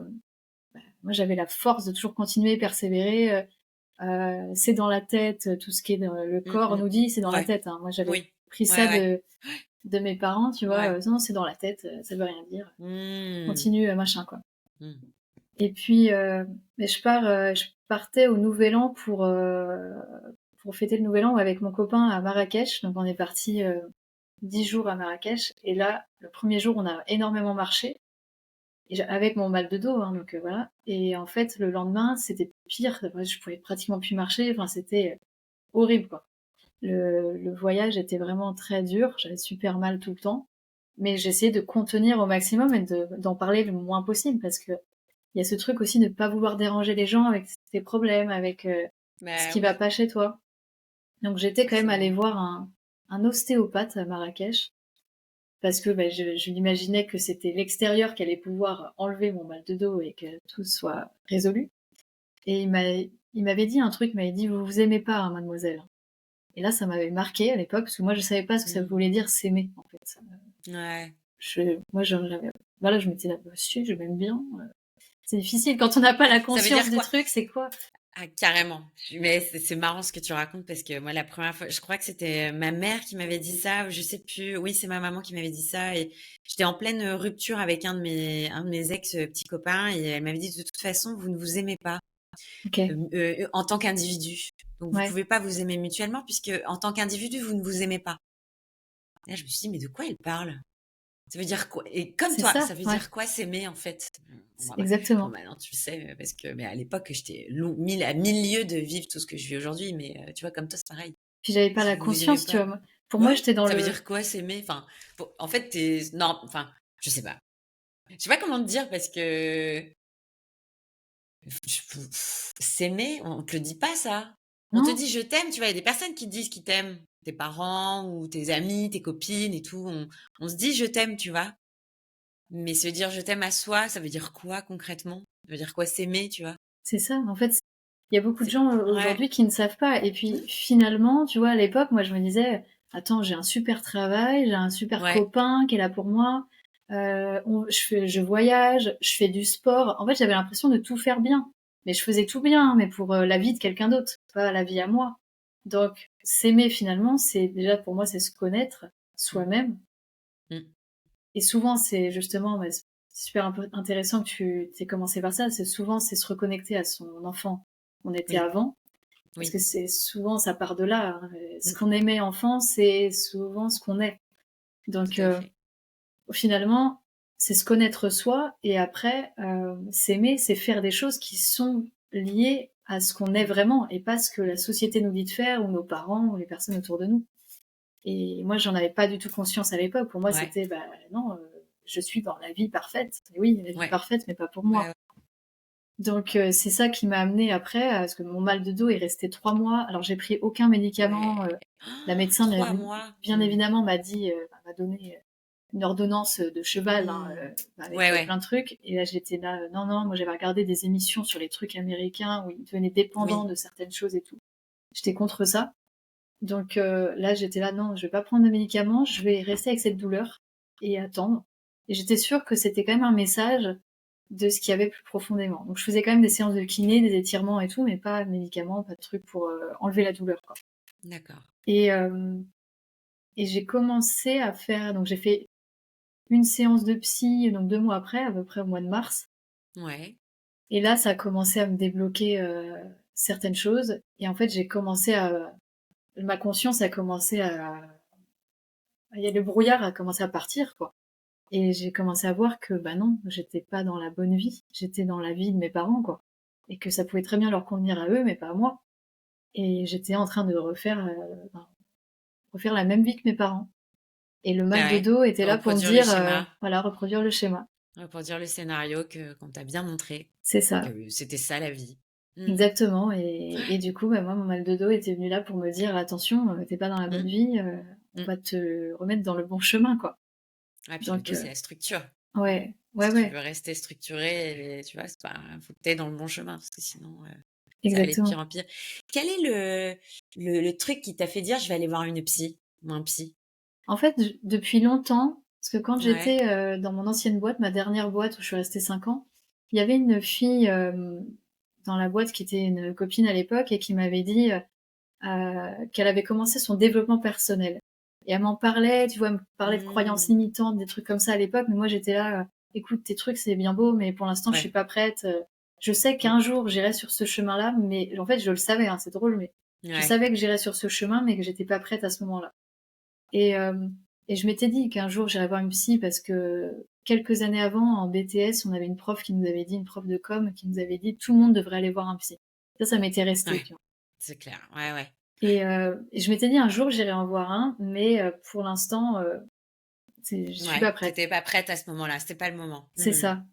moi, j'avais la force de toujours continuer, persévérer, c'est dans la tête, tout ce qui est dans le Mmh corps mh. nous dit: «C'est dans la Ouais. tête», hein. Moi, j'avais Oui. pris Ouais, ça ouais. de mes parents, tu vois? Ouais. «Non, c'est dans la tête, ça veut rien dire, Mmh. continue, machin, quoi». Mmh. Et puis, mais je partais au Nouvel An pour fêter le Nouvel An avec mon copain à Marrakech. Donc, on est parti 10 jours à Marrakech. Et là, le premier jour, on a énormément marché. Et avec mon mal de dos, hein, donc voilà. Et en fait, le lendemain, c'était pire. Je pouvais pratiquement plus marcher. Enfin, c'était horrible, quoi. Le voyage était vraiment très dur. J'avais super mal tout le temps. Mais j'essayais de contenir au maximum et d'en parler le moins possible parce que il y a ce truc aussi de pas vouloir déranger les gens avec tes problèmes, avec ce Bah qui va oui, pas chez toi. Donc j'étais quand même allée forcément. voir un ostéopathe à Marrakech parce que je l'imaginais que c'était l'extérieur qui allait pouvoir enlever mon mal de dos et que tout soit résolu. Et il m'avait dit un truc, il m'avait dit vous vous aimez pas, hein, mademoiselle. Et là, ça m'avait marqué à l'époque parce que moi je savais pas ce que ça Mmh. voulait dire s'aimer en fait. Ouais. Moi voilà, je m'étais là, bah, si, je m'aime bien. C'est difficile quand on n'a pas la Ça veut conscience dire du quoi? truc, c'est quoi? Ah, carrément. Mais c'est marrant ce que tu racontes parce que moi, la première fois, je crois que c'était ma mère qui m'avait dit ça, ou je sais plus. Oui, c'est ma maman qui m'avait dit ça. Et j'étais en pleine rupture avec un de mes ex petits copains et elle m'avait dit de toute façon, vous ne vous aimez pas OK, en tant qu'individu. Donc, vous ouais, pouvez pas vous aimer mutuellement puisque en tant qu'individu, vous ne vous aimez pas. Et là, je me suis dit, mais de quoi elle parle? Ça veut dire quoi? Et comme c'est toi, ça, ça veut ouais, dire quoi s'aimer en fait? Bon, exactement. maintenant tu le sais parce que mais à l'époque j'étais à mille lieues de vivre tout ce que je vis aujourd'hui, mais tu vois comme toi c'est pareil. Puis j'avais pas Si la vous vous aimez conscience, tu pas, vois? Pour moi, ouais, j'étais dans ça veut le dire quoi s'aimer? Enfin, en fait t'es non, enfin je sais pas, je sais pas comment te dire parce que s'aimer, on te le dit pas ça. On te non, dit je t'aime, tu vois, il y a des personnes qui te disent qu'ils t'aiment, tes parents ou tes amis, tes copines et tout. On se dit je t'aime, tu vois. Mais se dire je t'aime à soi, ça veut dire quoi concrètement? Ça veut dire quoi s'aimer, tu vois? c'est ça. En fait, il y a beaucoup de C'est gens ouais. aujourd'hui qui ne savent pas. Et Mmh. puis finalement, tu vois, à l'époque, moi, je me disais, attends, j'ai un super travail, j'ai un super Ouais. copain qui est là pour moi. Je voyage, je fais du sport. En fait, j'avais l'impression de tout faire bien. Mais je faisais tout bien, hein, mais pour la vie de quelqu'un d'autre, pas la vie à moi. Donc, s'aimer finalement, c'est déjà pour moi, c'est se connaître Mmh. soi-même. Mmh. Et souvent, c'est justement, c'est super intéressant que tu aies commencé par ça. C'est se reconnecter à son enfant qu'on était Oui, avant. Parce que oui. c'est souvent, ça part de là, hein. Ce Mmh. qu'on aimait enfant, c'est souvent ce qu'on est. Donc, Tout à fait. finalement, c'est se connaître soi et après, s'aimer, c'est faire des choses qui sont liées à ce qu'on est Mmh. vraiment et pas ce que la société nous dit de faire ou nos parents ou les personnes autour de nous. Et moi, j'en avais pas du tout conscience à l'époque. Pour moi, Ouais. c'était, bah non, je suis dans la vie parfaite. Et oui, la vie Ouais. parfaite, mais pas pour Ouais, moi. ouais. Donc, c'est ça qui m'a amenée après, parce que mon mal de dos est resté 3 mois. Alors, j'ai pris aucun médicament. Ouais. La médecin, 3 mois. bien Mmh. évidemment, m'a dit, m'a donné une ordonnance de cheval, hein, Mmh. avec Ouais, plein ouais. de trucs. Et là, j'étais là, non, non, moi, j'avais regardé des émissions sur les trucs américains où ils devenaient dépendants Oui. de certaines choses et tout. J'étais contre ça. Donc là, j'étais là, non, je vais pas prendre de médicaments, je vais rester avec cette douleur et attendre. Et j'étais sûre que c'était quand même un message de ce qu'il y avait plus profondément. Donc je faisais quand même des séances de kiné, des étirements et tout, mais pas de médicaments, pas de trucs pour enlever la douleur, quoi. D'accord. Et, euh, et j'ai commencé à faire, donc j'ai fait une séance de psy, donc 2 mois après, à peu près au mois de mars. Ouais. Et là, ça a commencé à me débloquer certaines choses. Et en fait, ma conscience a commencé le brouillard a commencé à partir, quoi. Et j'ai commencé à voir que, bah non, j'étais pas dans la bonne vie. J'étais dans la vie de mes parents, quoi. Et que ça pouvait très bien leur convenir à eux, mais pas à moi. Et j'étais en train de refaire la même vie que mes parents. Et le mal de Ouais. dos était là pour me Reproduire le dire, schéma. voilà, reproduire le schéma. Reproduire le scénario que qu'on t'a bien montré, C'est ça, que c'était ça la vie. Mmh. exactement. Et du coup, bah, moi, mon mal de dos était venu là pour me dire, attention, t'es pas dans la bonne Mmh. vie, on Mmh. va te remettre dans le bon chemin, quoi. Ah puis le Donc, dos, c'est la structure. ouais, ouais, Si tu veux ouais, rester structuré, tu vois, c'est pas, faut que tu dans le bon chemin parce que sinon, ça allait de exactement. pire en pire. Quel est le truc qui t'a fait dire je vais aller voir une psy ou un psy? En fait, depuis longtemps, parce que quand Ouais. j'étais dans mon ancienne boîte, ma dernière boîte où je suis restée 5 ans, il y avait une fille dans la boîte qui était une copine à l'époque et qui m'avait dit qu'elle avait commencé son développement personnel. Et elle m'en parlait, tu vois, elle me parlait de croyances Mmh. limitantes, des trucs comme ça à l'époque, mais moi j'étais là, écoute, tes trucs c'est bien beau, mais pour l'instant je suis Ouais. pas prête. Je sais Mmh. qu'un jour j'irai sur ce chemin-là, mais en fait je le savais, hein, c'est drôle, mais Je Ouais. savais que j'irais sur ce chemin, mais que j'étais pas prête à ce moment-là. Et, et je m'étais dit qu'un jour j'irais voir une psy parce que quelques années avant, en BTS, on avait une prof qui nous avait dit, une prof de com, qui nous avait dit tout le monde devrait aller voir un psy. Ça m'était resté, Ouais. tu vois. C'est clair. Ouais, ouais. Et je m'étais dit un jour j'irai en voir un, mais pour l'instant, je suis Ouais. pas prête. T'étais pas prête à ce moment-là. C'était pas le moment. C'est ça.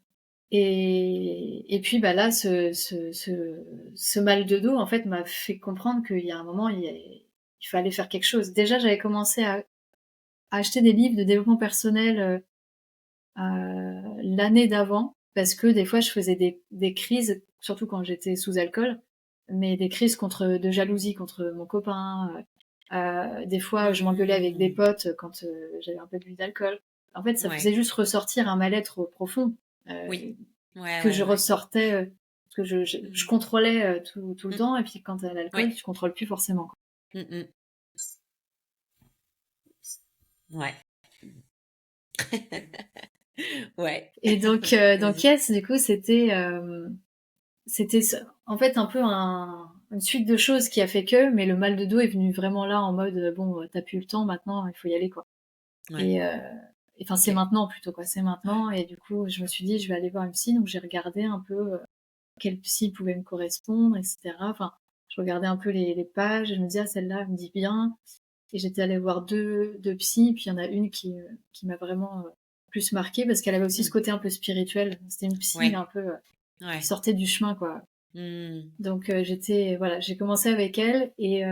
Et puis bah là, ce mal de dos, en fait, m'a fait comprendre qu'il y a un moment, il fallait faire quelque chose. Déjà, j'avais commencé à acheter des livres de développement personnel l'année d'avant, parce que des fois, je faisais des crises, surtout quand j'étais sous alcool, mais des crises de jalousie contre mon copain. Des fois, je m'engueulais avec des Mmh. potes quand j'avais un peu bu d'alcool. En fait, ça faisait Ouais. juste ressortir un mal-être profond. Oui. Ouais, Que je ouais, ouais. ressortais, que je Mmh. contrôlais, tout le Mmh. temps et puis quand tu as Ouais. l'alcool, tu contrôles plus forcément, quoi. Mmh mh. Ouais. Ouais. Et donc Vas-y. yes, du coup, c'était en fait un peu une suite de choses qui a fait que, mais le mal de dos est venu vraiment là en mode, bon, tu plus le temps maintenant, il faut y aller, quoi. Ouais. Et enfin, c'est OK. maintenant plutôt, quoi, c'est maintenant et du coup, je me suis dit: «Je vais aller voir une psy», donc j'ai regardé un peu, quelle psy pouvait me correspondre et cetera. Enfin, je regardais un peu les pages et je me disais: «Ah celle-là, elle me dit bien». Et j'étais allée voir deux psys, puis il y en a une qui m'a vraiment plus marquée parce qu'elle avait aussi ce Mmh. côté un peu spirituel. C'était une psy Ouais. un peu qui Ouais. sortait du chemin, quoi. Mmh. Donc voilà, j'ai commencé avec elle et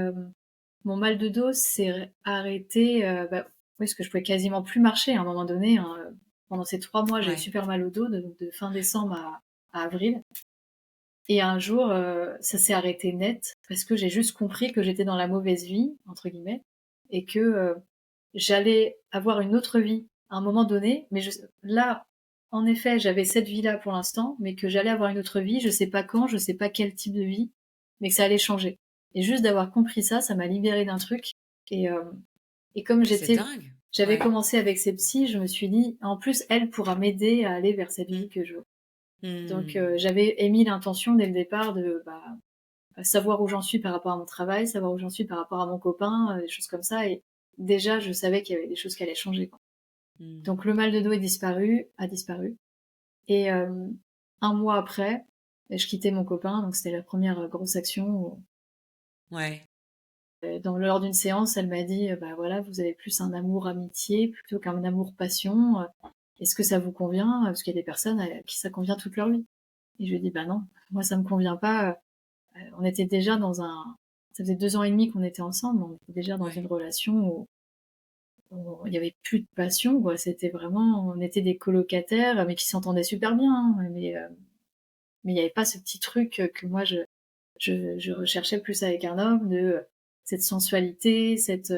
mon mal de dos s'est arrêté, bah, oui, parce que je pouvais quasiment plus marcher à un moment donné, hein. Pendant ces 3 mois, j'ai eu Ouais. super mal au dos, de fin décembre à avril. Et un jour, ça s'est arrêté net parce que j'ai juste compris que j'étais dans la «mauvaise vie» entre guillemets et que, j'allais avoir une autre vie à un moment donné, mais là, en effet, j'avais cette vie-là pour l'instant, mais que j'allais avoir une autre vie, je sais pas quand, je sais pas quel type de vie, mais que ça allait changer. Et juste d'avoir compris ça, ça m'a libérée d'un truc et et comme C'est dingue. j'avais Ouais. commencé avec ces psys, je me suis dit: «En plus, elle pourra m'aider à aller vers cette Mmh. vie que je veux». Donc Mmh. j'avais émis l'intention dès le départ de, bah, savoir où j'en suis par rapport à mon travail, savoir où j'en suis par rapport à mon copain, des choses comme ça et déjà je savais qu'il y avait des choses qui allaient changer, quoi. Mmh. Donc le mal de dos a disparu et 1 mois après, je quittais mon copain, donc c'était la première grosse action où, Ouais. lors d'une séance, elle m'a dit: «Bah, voilà, vous avez plus un amour amitié plutôt qu'un amour passion, est-ce que ça vous convient?» Parce qu'il y a des personnes à qui ça convient toute leur vie et je lui ai dit: «Bah, non, moi ça me convient pas, on était déjà dans un ça faisait 2 ans et demi qu'on était ensemble, on était déjà dans une Ouais. relation où il y avait plus de passion, quoi. C'était vraiment on était des colocataires, mais qui s'entendaient super bien, hein, mais il y avait pas ce petit truc, que moi je recherchais plus avec un homme de, cette sensualité, cette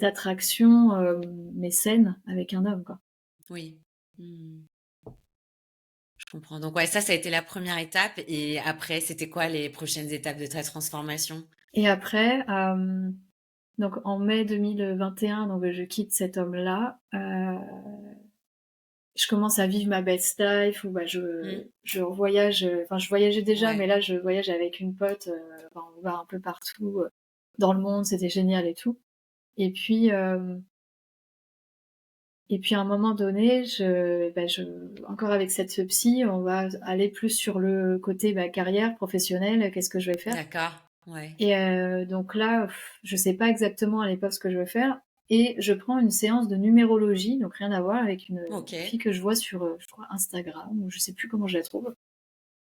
attraction, mais saine avec un homme, quoi. Oui. Mmh. Je comprends. Donc ouais, ça a été la première étape et après, c'était quoi les prochaines étapes de ta transformation? Et après, donc en mai 2021, donc je quitte cet homme-là, je commence à vivre ma best life où bah, Mmh. je voyage, enfin je voyageais déjà, mais Ouais. là je voyage avec une pote, enfin, on va un peu partout dans le monde, c'était génial et tout. Et puis, et puis à un moment donné, encore avec cette psy, on va aller plus sur le côté bah, carrière professionnelle, qu'est-ce que je vais faire. D'accord. Ouais. Et donc là, je sais pas exactement à l'époque ce que je veux faire. Et je prends une séance de numérologie, donc rien à voir avec une fille OK. que je vois sur, je crois Instagram ou je sais plus comment je la trouve.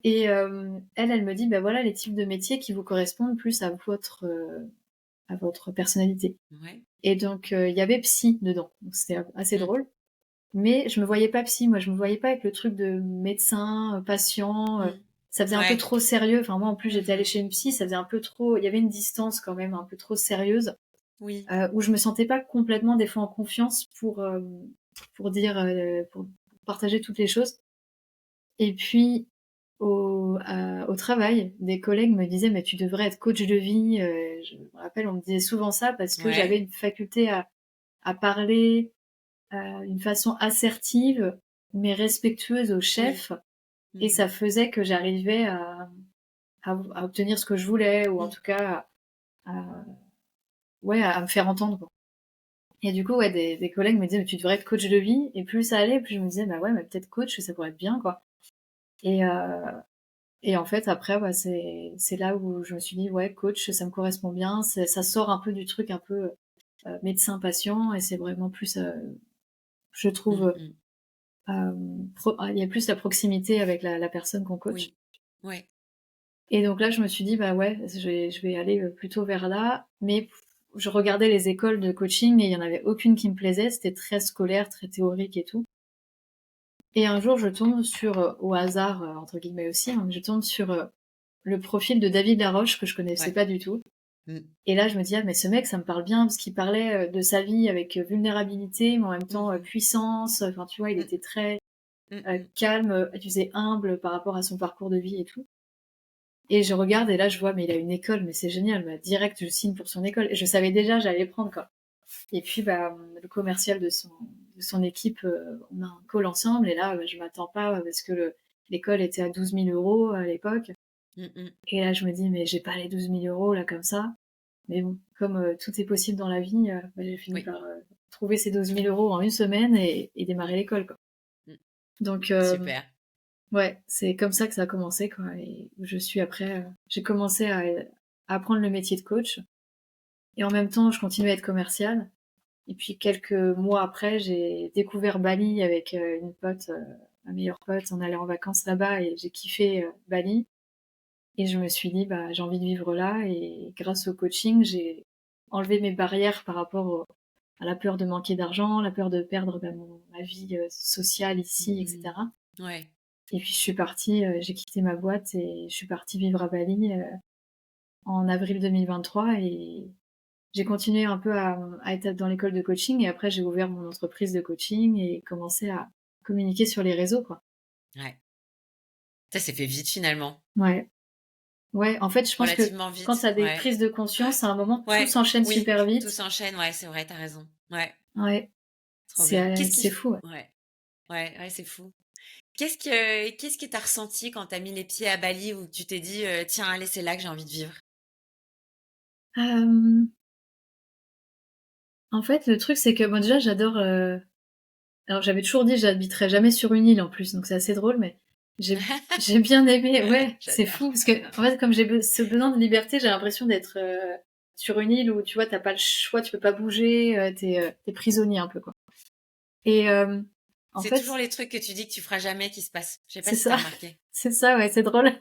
Et elle me dit: «Bah, voilà les types de métiers qui vous correspondent plus à votre personnalité». Ouais. Et donc il y avait psy dedans, donc c'était assez Mmh. drôle. Mais je me voyais pas psy, moi je me voyais pas avec le truc de médecin, patient, Mmh. ça faisait un peu Ouais. trop sérieux. Enfin moi en plus j'étais allée Mmh. chez une psy, ça faisait un peu trop il y avait une distance quand même un peu trop sérieuse, Oui. où je me sentais pas complètement des fois en confiance pour dire, pour partager toutes les choses. Et puis au travail, des collègues me disaient: «Mais tu devrais être coach de vie», je me rappelle, on me disait souvent ça parce que j'avais Ouais. une faculté à parler, d'une façon assertive, mais respectueuse au Oui. chef et Mmh. ça faisait que j'arrivais à obtenir ce que je voulais ou en Mmh. tout cas à ouais, à me faire entendre, quoi. Et du coup, ouais, des collègues me disaient: «Mais tu devrais être coach de vie» et plus ça allait, plus je me disais: «Bah ouais, mais peut-être coach, ça pourrait être bien, quoi» et en fait, après, ouais, c'est là où je me suis dit: «Ouais, coach, ça me correspond bien». Ça sort un peu du truc un peu, médecin-patient et c'est vraiment plus, je Mmh trouve, mh. il y a plus la proximité avec la personne qu'on coach Oui. Ouais. et donc là, je me suis dit: «Bah ouais, je vais aller, plutôt vers là». Mais je regardais les écoles de coaching et il y en avait aucune qui me plaisait. C'était très scolaire, très théorique et tout et un jour, je tombe sur, au hasard, entre guillemets aussi, hein, je tombe sur, le profil de David Laroche que je connaissais Ouais. pas du tout Mmh. et là, je me dis: «Ah mais ce mec, ça me parle bien» parce qu'il parlait, de sa vie avec, vulnérabilité, mais en même Mmh temps, mh. puissance. Enfin, tu vois, il Mmh. était très, Mmh mh. calme, tu disais humble par rapport à son parcours de vie et tout et je regarde et là, je vois, mais il a une école, mais c'est génial, bah, direct, je signe pour son école et je savais déjà, j'allais le prendre, quoi et puis, bah, le commercial de son équipe, on a un call ensemble et là, bah, je m'attends pas, parce que l'école était à 12 000 € à l'époque Mmh mh. et là, je me dis: «Mais j'ai pas les 12 000 € là, comme ça». Mais bon, comme, tout est possible dans la vie, bah, j'ai fini Oui. par, trouver ces 12 000 € en une semaine et démarrer l'école, quoi. Mmh. Donc Super. ouais, c'est comme ça que ça a commencé, quoi et je suis après, j'ai commencé à apprendre le métier de coach et en même temps, je continuais à être commerciale et puis quelques mois après, j'ai découvert Bali avec, une pote, ma meilleure pote. On allait en vacances là-bas et j'ai kiffé, Bali et je me suis dit: «Bah, j'ai envie de vivre là» et grâce au coaching, j'ai enlevé mes barrières par rapport à la peur de manquer d'argent, la peur de perdre, bah, ma vie, sociale ici et Mmh. cetera Ouais. et puis je suis partie, j'ai quitté ma boîte et je suis partie vivre à Bali, en avril 2023 et j'ai continué un peu à être dans l'école de coaching et après j'ai ouvert mon entreprise de coaching et commencé à communiquer sur les réseaux, quoi. Ouais. Ça s'est fait vite finalement. Ouais, ouais, en fait, je pense que Relativement quand tu vite. as des Ouais. prises de conscience, à un moment, tout Ouais. s'enchaîne Oui. super Tout vite. s'enchaîne. Ouais, c'est vrai, tu as raison. Ouais. Ouais, Trop bien. Qu'est-ce qui c'est f fou, ouais. ouais. Ouais, ouais, c'est fou. Qu'est-ce que tu as ressenti quand tu as mis les pieds à Bali où tu t'es dit, «Tiens, allez, c'est là que j'ai envie de vivre»? Hem, En fait, le truc, c'est que moi, déjà, j'adore, alors j'avais toujours dit: «J'habiterai jamais sur une île» en plus, donc c'est assez drôle, mais j'ai j'ai bien aimé ouais, c'est J'adore. fou parce que en fait, comme j'ai ce besoin de liberté, j'ai l'impression d'être, sur une île où, tu vois, tu as pas le choix, tu peux pas bouger, tu es prisonnier un peu, quoi et en C'est fait, toujours les trucs que tu dis que tu feras jamais qui se passent. Je sais pas c'est si tu ça, as remarqué? c'est ça, ouais, c'est drôle.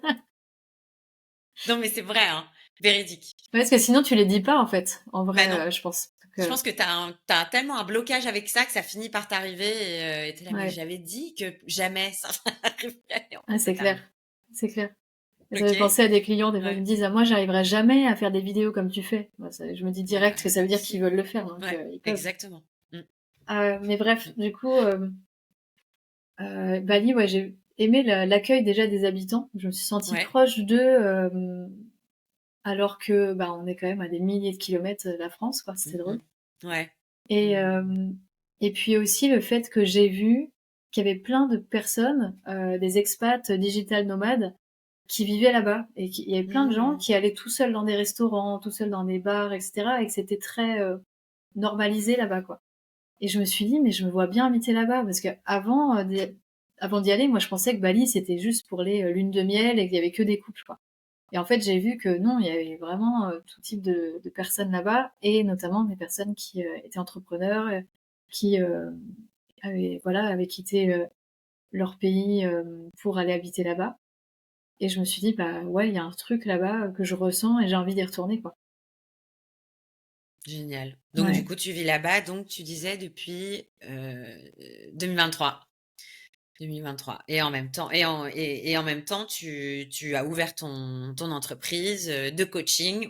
Non, mais c'est vrai, hein, véridique. Ouais, parce que sinon tu les dis pas, en fait, en Bah, vrai, non. je pense. Donc Je pense que tu as tellement un blocage avec ça que ça finit par t'arriver et tu là: «Mais ouais, j'avais dit que jamais ça arriverait» et en ah, fait, ça c'est clair, t'arrive. c'est clair. Ça fait OK. penser à des clients, des fois, ils me Ouais. disent: «Ah moi, j'arriverai jamais à faire des vidéos comme tu fais». Bah, ça je me dis Bah, direct que ça veut dire qu'ils si. veulent le faire, donc Ouais, ils peuvent. exactement. Mmh. Mais bref, Mmh. du coup, Bali, ouais, j'ai aimé l'accueil déjà des habitants. Je me suis sentie Ouais. proche d'eux, alors que, bah, on est quand même à des milliers de kilomètres de la France, quoi, Mmh c'était drôle. mh. Ouais. Et Mmh. puis aussi le fait que j'ai vu qu'il y avait plein de personnes, des expats digital nomades qui vivaient là-bas et il y avait plein de gens Mmh. qui allaient tout seuls dans des restaurants, tout seuls dans des bars et cetera et que c'était très, normalisé là-bas, quoi. Et je me suis dit: «Mais je me vois bien habiter là-bas» parce qu'avant, avant d'y aller, moi, je pensais que Bali, c'était juste pour les, lune de miel et qu'il y avait que des couples, quoi. Et en fait, j'ai vu que non, il y avait vraiment, tout type de personnes là-bas et notamment des personnes qui, étaient entrepreneurs, qui, avaient quitté, leur pays, pour aller habiter là-bas. Et je me suis dit: «Bah, ouais, il y a un truc là-bas, que je ressens et j'ai envie d'y retourner, quoi». Génial. Donc du Ouais. coup, tu vis là-bas, donc tu disais depuis, 2023. 2023 et en même temps et en même temps, tu as ouvert ton entreprise, de coaching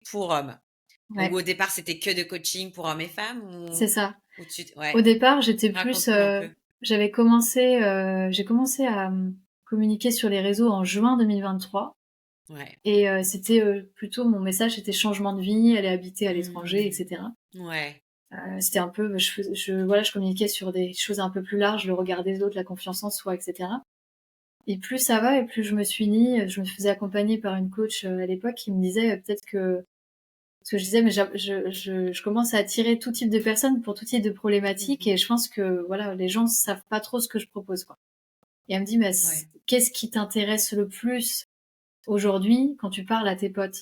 pour hommes. Ou Ouais, au départ, c'était que de coaching pour hommes et femmes c'est ça. ou tu Au ouais, départ, j'étais plus, raconte-nous un peu. j'ai commencé à, communiquer sur les réseaux en juin 2023 Ouais. et c'était, plutôt mon message, c'était changement de vie, aller habiter à l'étranger et Mmh. cetera. Ouais. C'était un peu voilà, je communiquais sur des choses un peu plus larges, le regard des autres, la confiance en soi et cetera Et plus ça va et plus je me suis dit, je me faisais accompagner par une coach, à l'époque qui me disait, peut-être que parce que je disais: «Mais je commence à attirer tout type de personnes pour tout type de problématiques Mmh. et je pense que, voilà, les gens savent pas trop ce que je propose, quoi». Et elle me dit: «Mais Ouais. qu'est-ce qui t'intéresse le plus aujourd'hui quand tu parles à tes potes?»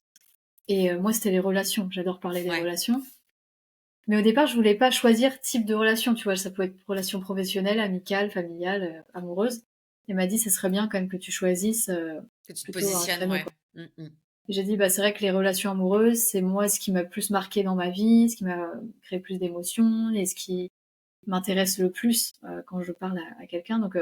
Et moi, c'était les relations. J'adore parler des Ouais. relations. Mais au départ, je voulais pas choisir type de relation, tu vois? Ça peut être relation professionnelle, amicale, familiale, amoureuse. Elle m'a dit: «Ce serait bien quand même que tu choisisses, Que tu te plutôt un positionnes, créneau, ouais. quoi». Mmh. Et j'ai dit: «Bah, c'est vrai que les relations amoureuses, c'est moi ce qui m'a plus marqué dans ma vie, ce qui m'a créé plus d'émotions et ce qui m'intéresse le plus, quand je parle à quelqu'un donc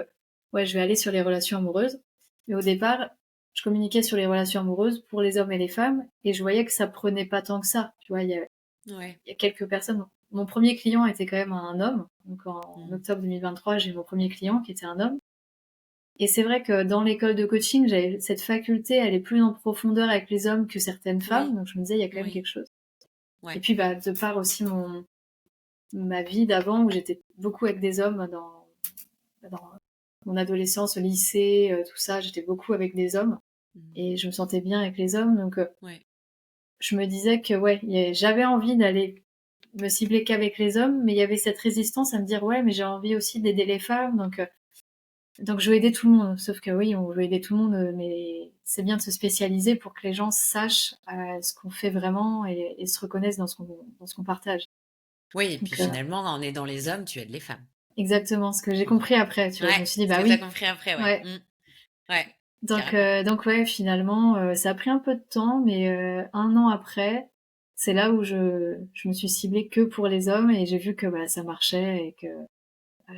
ouais, je vais aller sur les relations amoureuses». Mais au départ, je communiquais sur les relations amoureuses pour les hommes et les femmes et je voyais que ça prenait pas tant que ça, tu vois? Ouais. Il y a quelques personnes. Mon premier client était quand même un homme. Donc en Mmh. octobre 2023, j'ai eu mon premier client qui était un homme. Et c'est vrai que dans l'école de coaching, j'avais cette faculté à aller plus en profondeur avec les hommes que certaines femmes. Oui. Donc je me disais, il y a quand même Oui. quelque chose. Et Ouais. puis bah, de par aussi ma vie d'avant où j'étais beaucoup avec des hommes dans mon adolescence, au lycée, tout ça, j'étais beaucoup avec des hommes Mmh. et je me sentais bien avec les hommes. Donc Ouais. je me disais que ouais, j'avais envie d'aller me cibler qu'avec les hommes, mais il y avait cette résistance à me dire ouais, mais j'ai envie aussi d'aider les femmes, donc je veux aider tout le monde. Sauf que oui, on veut aider tout le monde, mais c'est bien de se spécialiser pour que les gens sachent ce qu'on fait vraiment et se reconnaissent dans ce qu'on partage. Oui et puis Donc finalement, en aidant les hommes, tu aides les femmes. exactement, ce que j'ai Mmh. compris après, tu vois, je Ouais, me suis dit ce bah que tu as oui, compris après, ouais. ouais. Mmh. Ouais, Donc carrément. ouais, finalement, ça a pris un peu de temps, mais 1 an après, c'est là où je me suis ciblée que pour les hommes et j'ai vu que bah, ça marchait et que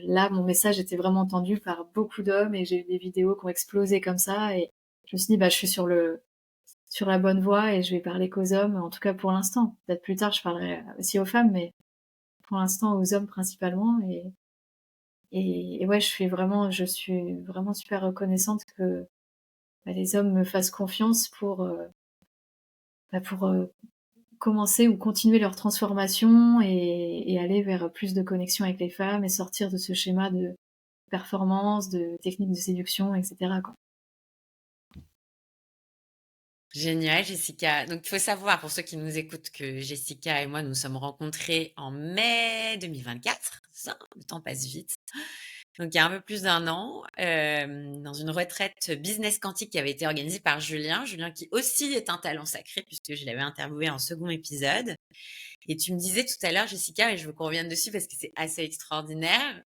là, mon message était vraiment entendu par beaucoup d'hommes et j'ai eu des vidéos qui ont explosé comme ça et je me suis dit: «Bah, je suis sur la bonne voie et je vais parler qu'aux hommes, en tout cas pour l'instant. Peut-être plus tard, je parlerai aussi aux femmes, mais pour l'instant aux hommes principalement» et ouais, je suis vraiment super reconnaissante que, bah, les hommes me fassent confiance pour commencer ou continuer leur transformation et aller vers plus de connexion avec les femmes et sortir de ce schéma de performance, de techniques de séduction, et cetera, quoi. Génial, Jessica. Donc, il faut savoir, pour ceux qui nous écoutent, que Jessica et moi nous sommes rencontrés en mai 2024. Ça, le temps passe vite. Donc, il y a un peu plus d'un an, dans une retraite business quantique qui avait été organisée par Julien. Julien qui aussi est un talent sacré puisque je l'avais interviewé en second épisode. Et tu me disais tout à l'heure, Jessica, et je veux qu'on revienne dessus parce que c'est assez extraordinaire.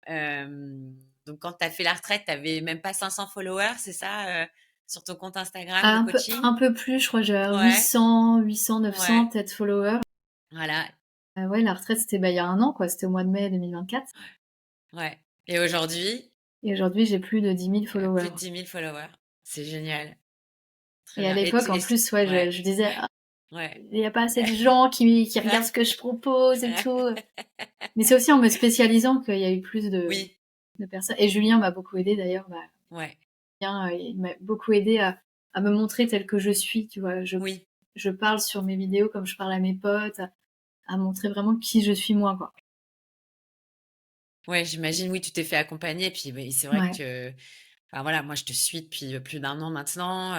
Donc, quand tu as fait la retraite, tu avais même pas 500 followers, c'est ça, sur ton compte Instagram Ah, de coaching? un peu plus, je crois, j'ai Ouais, 800, 900 ouais, peut-être followers. voilà, Ouais, la retraite, c'était, bah, il y a 1 an, quoi, c'était au mois de mai 2024 ouais. Et aujourd'hui, et aujourd'hui, j'ai plus de 10 000 plus followers. de 10 000 followers. C'est génial. Très Et à bien. l'époque, en plus, ouais, Ouais, je disais: «Ah, ouais. il y a pas assez de gens qui regardent ce que je propose et tout». Mais c'est aussi en me spécialisant qu'il y a eu plus Oui, de personnes et Julien m'a beaucoup aidée d'ailleurs, bah, ouais, Julien, il m'a beaucoup aidée à me montrer telle que je suis, tu vois? oui. Je parle sur mes vidéos comme je parle à mes potes, à montrer vraiment qui je suis moi, quoi. Ouais, j'imagine, oui, tu t'es fait accompagner. Et puis, oui, c'est vrai Ouais, que, enfin, voilà, moi, je te suis depuis plus d'un an maintenant.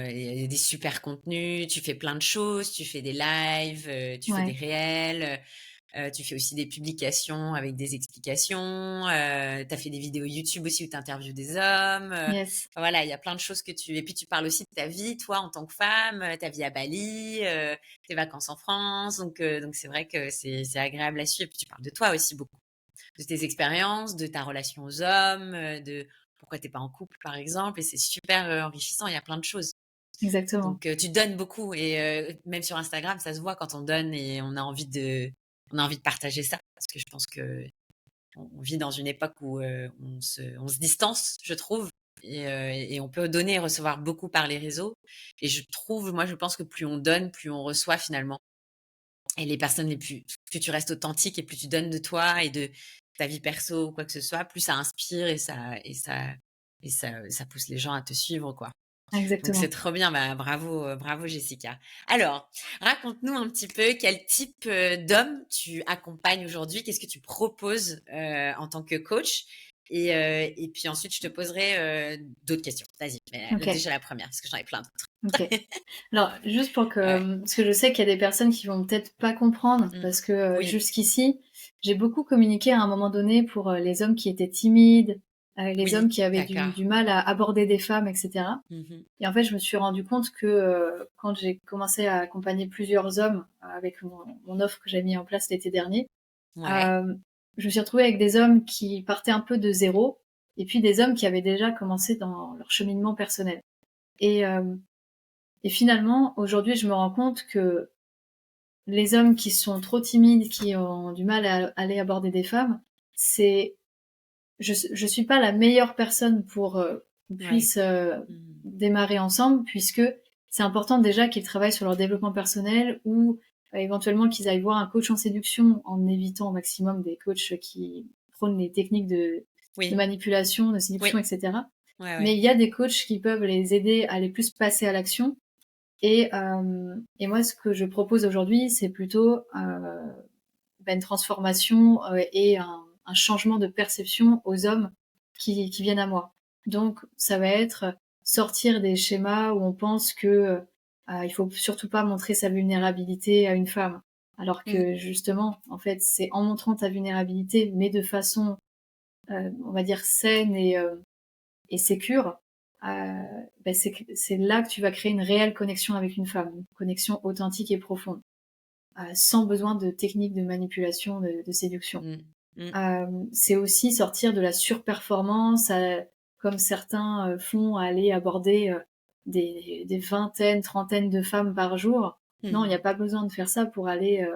Et il y a des super contenus. Tu fais plein de choses. Tu fais des lives, tu fais des ouais, réels. Tu fais aussi des publications avec des explications. Tu as fait des vidéos YouTube aussi où tu interviews des hommes. yes, Enfin, voilà, il y a plein de choses que tu... Et puis tu parles aussi de ta vie, toi, en tant que femme, ta vie à Bali, tes vacances en France. Donc c'est vrai que c'est agréable à suivre. Puis tu parles de toi aussi beaucoup, de tes expériences, de ta relation aux hommes, de pourquoi t'es pas en couple, par exemple. Et c'est super enrichissant. Il y a plein de choses. exactement. Donc tu donnes beaucoup et même sur Instagram, ça se voit quand on donne et on a envie de partager ça parce que je pense que on vit dans une époque où on se distance, je trouve, et on peut donner et recevoir beaucoup par les réseaux. Et je trouve, moi, je pense que plus on donne, plus on reçoit finalement. Et les personnes plus tu restes authentique et plus tu donnes de toi et de ta vie perso ou quoi que ce soit, plus ça inspire et ça pousse les gens à te suivre, quoi. Donc c'est Exactement. trop bien, bah, bravo, bravo Jessica. Alors, raconte-nous un petit peu quel type d'homme tu accompagnes aujourd'hui, qu'est-ce que tu proposes en tant que coach Et puis ensuite, je te poserai d'autres questions. Vas-y, mais Ok, déjà la première, parce que j'en ai plein d'autres. ok. Alors, juste pour Ouais. que, parce que je sais qu'il y a des personnes qui vont peut-être pas comprendre, Mm. parce que Oui, jusqu'ici, j'ai beaucoup communiqué à un moment donné pour les hommes qui étaient timides, les hommes oui, qui avaient d'accord. du mal à aborder des femmes, etc. Mhm. Et en fait, je me suis rendu compte que quand j'ai commencé à accompagner plusieurs hommes avec mon offre que j'ai mis en place l'été dernier, Ouais. euh, je me suis retrouvée avec des hommes qui partaient un peu de zéro, et puis des hommes qui avaient déjà commencé dans leur cheminement personnel. Et, euh, et finalement, aujourd'hui, je me rends compte que les hommes qui sont trop timides, qui ont du mal à aller aborder des femmes, c'est je suis pas la meilleure personne pour qu'on Ouais. puisse Mhm. démarrer ensemble, puisque c'est important déjà qu'ils travaillent sur leur développement personnel ou éventuellement qu'ils aillent voir un coach en séduction en évitant au maximum des coachs qui prônent les techniques de Oui, manipulation, de séduction, oui, etc. ouais, Mais ouais. il y a des coachs qui peuvent les aider à aller plus passer à l'action. Et moi, ce que je propose aujourd'hui, c'est plutôt une transformation et un changement de perception aux hommes qui viennent à moi. Donc, ça va être sortir des schémas où on pense que il faut surtout pas montrer sa vulnérabilité à une femme, alors Mm. que justement, en fait, c'est en montrant ta vulnérabilité, mais de façon, on va dire saine et sécure, c'est là que tu vas créer une réelle connexion avec une femme, une connexion authentique et profonde, sans besoin de techniques de manipulation, de séduction. Mm. Mm. C'est aussi sortir de la surperformance, comme certains font, aller aborder des vingtaines, trentaines de femmes par jour. Non, il n'y a Mhm. pas besoin de faire ça pour aller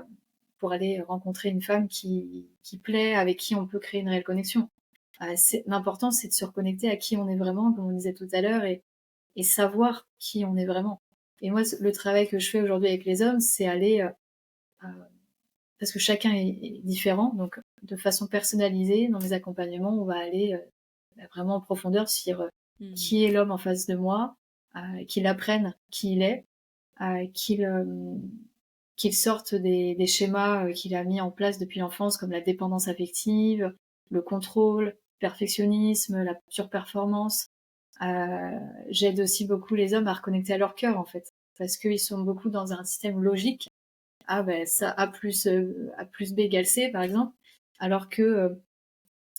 rencontrer une femme qui plaît, avec qui on peut créer une réelle connexion. L'important, c'est de se reconnecter à qui on est vraiment, comme on disait tout à l'heure, et savoir qui on est vraiment. Et moi, le travail que je fais aujourd'hui avec les hommes, c'est aller parce que chacun est différent, donc de façon personnalisée, dans mes accompagnements, on va aller vraiment en profondeur sur Mhm. qui est l'homme en face de moi, qu'il apprenne qui il est, qu'il sorte des schémas qu'il a mis en place depuis l'enfance, comme la dépendance affective, le contrôle, le perfectionnisme, la surperformance. J'aide aussi beaucoup les hommes à reconnecter à leur cœur, en fait, parce qu'ils sont beaucoup dans un système logique. Ah ben ça A plus B égale C par exemple, alors que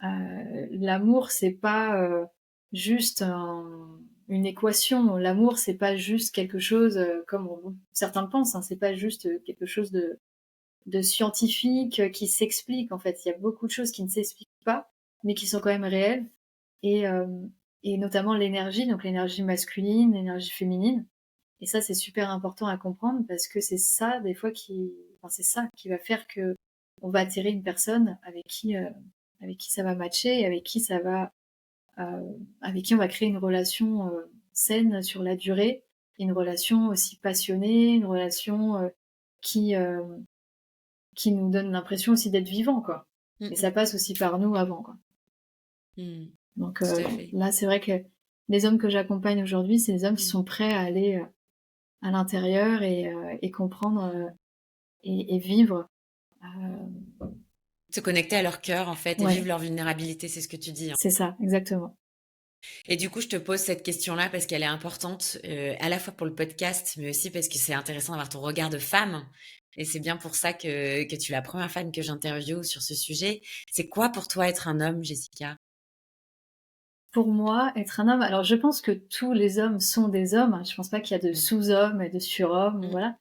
l'amour c'est pas juste une équation. L'amour c'est pas juste quelque chose comme certains le pensent, hein, c'est pas juste quelque chose de scientifique qui s'explique. En fait, il y a beaucoup de choses qui ne s'expliquent pas, mais qui sont quand même réelles et euh, et notamment l'énergie, donc l'énergie masculine, l'énergie féminine. Et ça, c'est super important à comprendre parce que c'est ça, des fois, enfin, c'est ça qui va faire que on va attirer une personne avec qui ça va matcher et avec qui on va créer une relation saine sur la durée, une relation aussi passionnée, une relation qui, euh, qui nous donne l'impression aussi d'être vivant, quoi. Et ça Mm. passe aussi par nous avant, quoi. Mm. Donc Tout à fait. là, c'est vrai que les hommes que j'accompagne aujourd'hui, c'est des hommes qui Mm. sont prêts à aller à l'intérieur et comprendre Mm. et vivre. Euh, Se connecter à leur cœur, en fait, et vivre ouais, leur vulnérabilité, c'est ce que tu dis, hein. c'est ça, exactement. Et du coup, je te pose cette question-là parce qu'elle est importante, à la fois pour le podcast, mais aussi parce que c'est intéressant d'avoir ton regard de femme. Et c'est bien pour ça que tu es la première femme que j'interviewe sur ce sujet. C'est quoi pour toi être un homme, Jessica? Pour moi, être un homme, alors je pense que tous les hommes sont des hommes. Je pense pas qu'il y a de Mm. sous-hommes et de surhommes, Mm. voilà.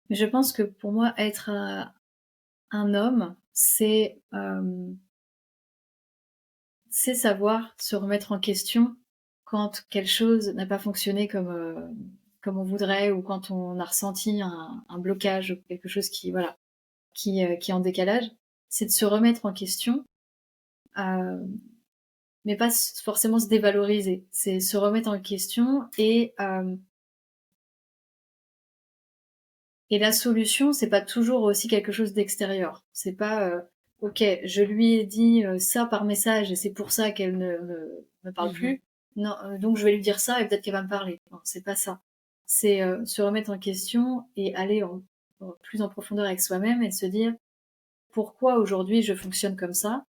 Mais je pense que pour moi, être un homme, c'est savoir se remettre en question quand quelque chose n'a pas fonctionné comme on voudrait ou quand on a ressenti un blocage ou quelque chose qui, voilà, qui est en décalage. C'est de se remettre en question, euh, mais pas forcément se dévaloriser. C'est se remettre en question et la solution, c'est pas toujours aussi quelque chose d'extérieur. C'est pas ok, je lui ai dit ça par message et c'est pour ça qu'elle ne me parle Mhm. plus. Non, donc je vais lui dire ça et peut-être qu'elle va me parler. Non, c'est pas ça. C'est se remettre en question et aller plus en profondeur avec soi-même et se dire pourquoi aujourd'hui je fonctionne comme ça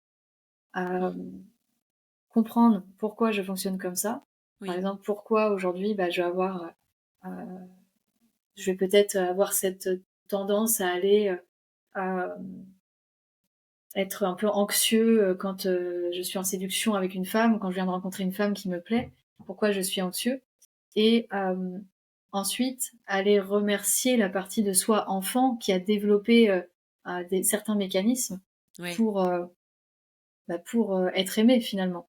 à Mmh. comprendre pourquoi je fonctionne comme ça. Par Oui. exemple, pourquoi aujourd'hui, heu, je vais peut-être avoir cette tendance à aller, être un peu anxieux, quand, je suis en séduction avec une femme ou quand je viens de rencontrer une femme qui me plaît. Pourquoi je suis anxieux? Et ensuite, aller remercier la partie de soi enfant qui a développé, certains mécanismes Ouais. pour, être aimé finalement.